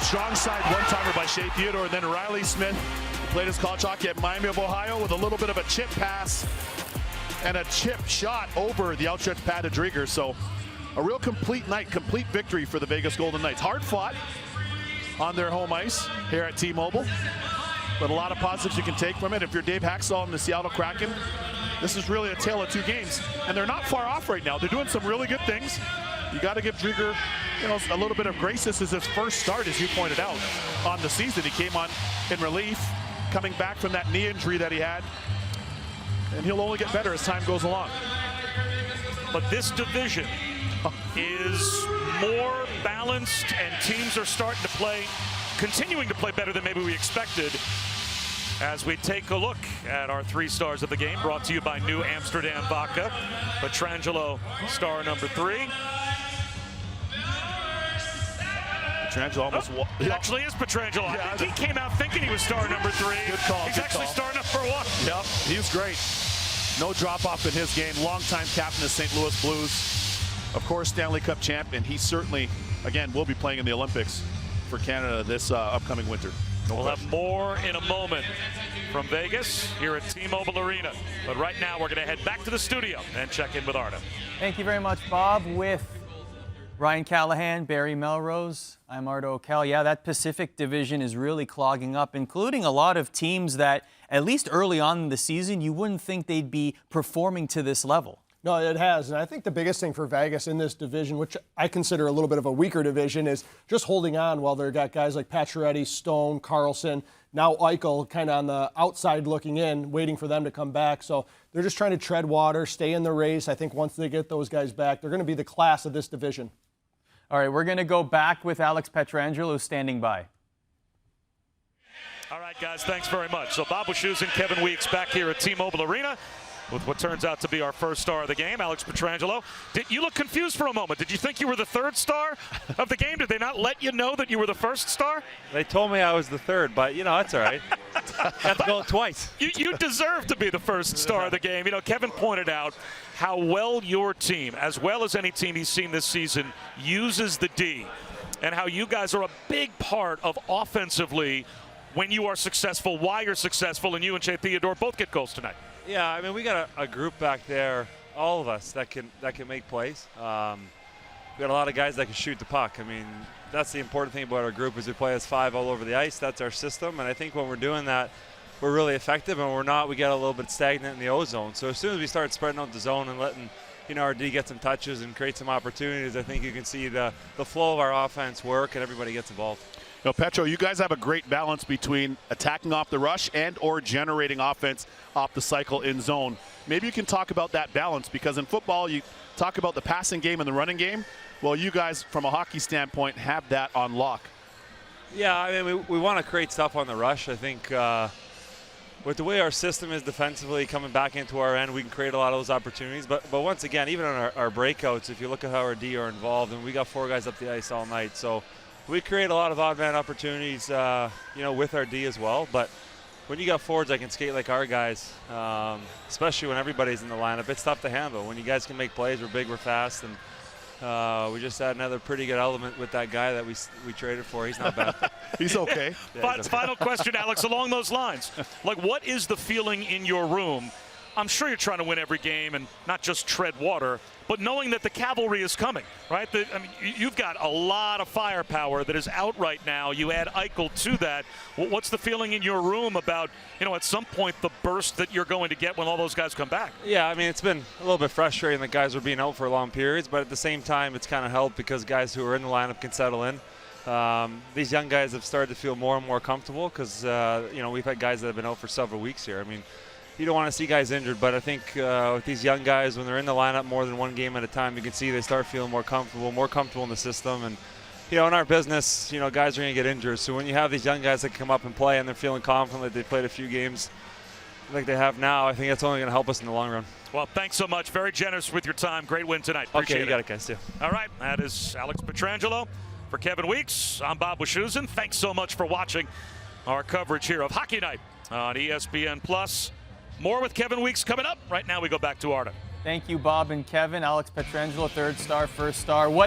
[SPEAKER 2] strong side one-timer by Shea Theodore, and then Riley Smith, who played his college hockey at Miami of Ohio, with a little bit of a chip pass and a chip shot over the outstretched pad of Drieger. So a real complete night, complete victory for the Vegas Golden Knights. Hard fought on their home ice here at T-Mobile, but a lot of positives you can take from it. If you're Dave Haxall and the Seattle Kraken, this is really a tale of 2 games, and they're not far off right now. They're doing some really good things. You got to give Drieger, a little bit of grace. This is his first start, as you pointed out, on the season. He came on in relief, coming back from that knee injury that he had, and he'll only get better as time goes along.
[SPEAKER 1] But this division is more balanced, and teams are starting to play, continuing to play better than maybe we expected. As we take a look at our 3 stars of the game, brought to you by New Amsterdam Vodka. Pietrangelo, star number 3.
[SPEAKER 2] Pietrangelo almost.
[SPEAKER 1] It actually is Pietrangelo. I think he came out thinking he was star number 3.
[SPEAKER 2] Good call.
[SPEAKER 1] He's actually star number 1.
[SPEAKER 2] Yep, he was great. No drop off in his game. Longtime captain of St. Louis Blues. Of course, Stanley Cup champ, and he certainly, again, will be playing in the Olympics for Canada this upcoming winter.
[SPEAKER 1] We'll have more in a moment from Vegas here at T-Mobile Arena. But right now, we're going to head back to the studio and check in with Arda.
[SPEAKER 8] Thank you very much, Bob. With Ryan Callahan, Barry Melrose, I'm Arda O'Kell. Yeah, that Pacific Division is really clogging up, including a lot of teams that, at least early on in the season, you wouldn't think they'd be performing to this level.
[SPEAKER 10] No, it has. And I think the biggest thing for Vegas in this division, which I consider a little bit of a weaker division, is just holding on while they've got guys like Pacioretty, Stone, Carlson, now Eichel kind of on the outside looking in, waiting for them to come back. So they're just trying to tread water, stay in the race. I think once they get those guys back, they're going to be the class of this division.
[SPEAKER 8] All right, we're going to go back with Alex Pietrangelo standing by.
[SPEAKER 1] All right, guys, thanks very much. So Bob Wischusen, Kevin Weeks back here at T-Mobile Arena with what turns out to be our first star of the game, Alex Pietrangelo. You look confused for a moment. Did you think you were the 3rd star of the game? Did they not let you know that you were the 1st star?
[SPEAKER 12] They told me I was the 3rd, but, that's all right. Got to go twice.
[SPEAKER 1] You deserve to be the 1st star of the game. Kevin pointed out how well your team, as well as any team he's seen this season, uses the D, and how you guys are a big part of offensively when you are successful, why you're successful, and you and Shea Theodore both get goals tonight.
[SPEAKER 12] Yeah, I mean, we got a group back there, all of us, that can make plays. We got a lot of guys that can shoot the puck. I mean, that's the important thing about our group is we play as 5 all over the ice. That's our system, and I think when we're doing that, we're really effective, and when we're not, we get a little bit stagnant in the O zone. So as soon as we start spreading out the zone and letting you know, our D gets some touches and creates some opportunities, I think you can see the flow of our offense work and everybody gets involved.
[SPEAKER 2] Now, Petro, you guys have a great balance between attacking off the rush and or generating offense off the cycle in zone. Maybe you can talk about that balance, because in football you talk about the passing game and the running game. Well, you guys, from a hockey standpoint, have that on lock.
[SPEAKER 12] Yeah, I mean, we want to create stuff on the rush. I think with the way our system is defensively coming back into our end, we can create a lot of those opportunities. But once again, even on our breakouts, if you look at how our D are involved, and we got 4 guys up the ice all night, so we create a lot of odd man opportunities, you know, with our D as well. But when you got forwards that can skate like our guys, especially when everybody's in the lineup, it's tough to handle. When you guys can make plays, we're big, we're fast, and we just had another pretty good element with that guy that we traded for. He's not bad.
[SPEAKER 2] He's okay.
[SPEAKER 1] Yeah, final question, Alex, along those lines. Like, what is the feeling in your room? I'm sure you're trying to win every game and not just tread water, but knowing that the cavalry is coming, right? I mean, you've got a lot of firepower that is out right now. You add Eichel to that. What's the feeling in your room about, you know, at some point the burst that you're going to get when all those guys come back?
[SPEAKER 12] Yeah, I mean, it's been a little bit frustrating that guys are being out for long periods, but at the same time, it's kind of helped because guys who are in the lineup can settle in. These young guys have started to feel more and more comfortable because, you know, we've had guys that have been out for several weeks here. I mean, you don't want to see guys injured, but I think with these young guys, when they're in the lineup more than one game at a time, you can see they start feeling more comfortable in the system. And, you know, in our business, you know, guys are going to get injured. So when you have these young guys that come up and play and they're feeling confident that they played a few games like they have now, I think that's only going to help us in the long run.
[SPEAKER 1] Well, thanks so much. Very generous with your time. Great win tonight. Appreciate
[SPEAKER 12] you got it, guys. Yeah.
[SPEAKER 1] All right, that is Alex Pietrangelo. For Kevin Weeks, I'm Bob Wischusen. Thanks so much for watching our coverage here of Hockey Night on ESPN+. More with Kevin Weeks coming up. Right now we go back to Arda.
[SPEAKER 8] Thank you, Bob and Kevin. Alex Pietrangelo, 3rd star, 1st star. What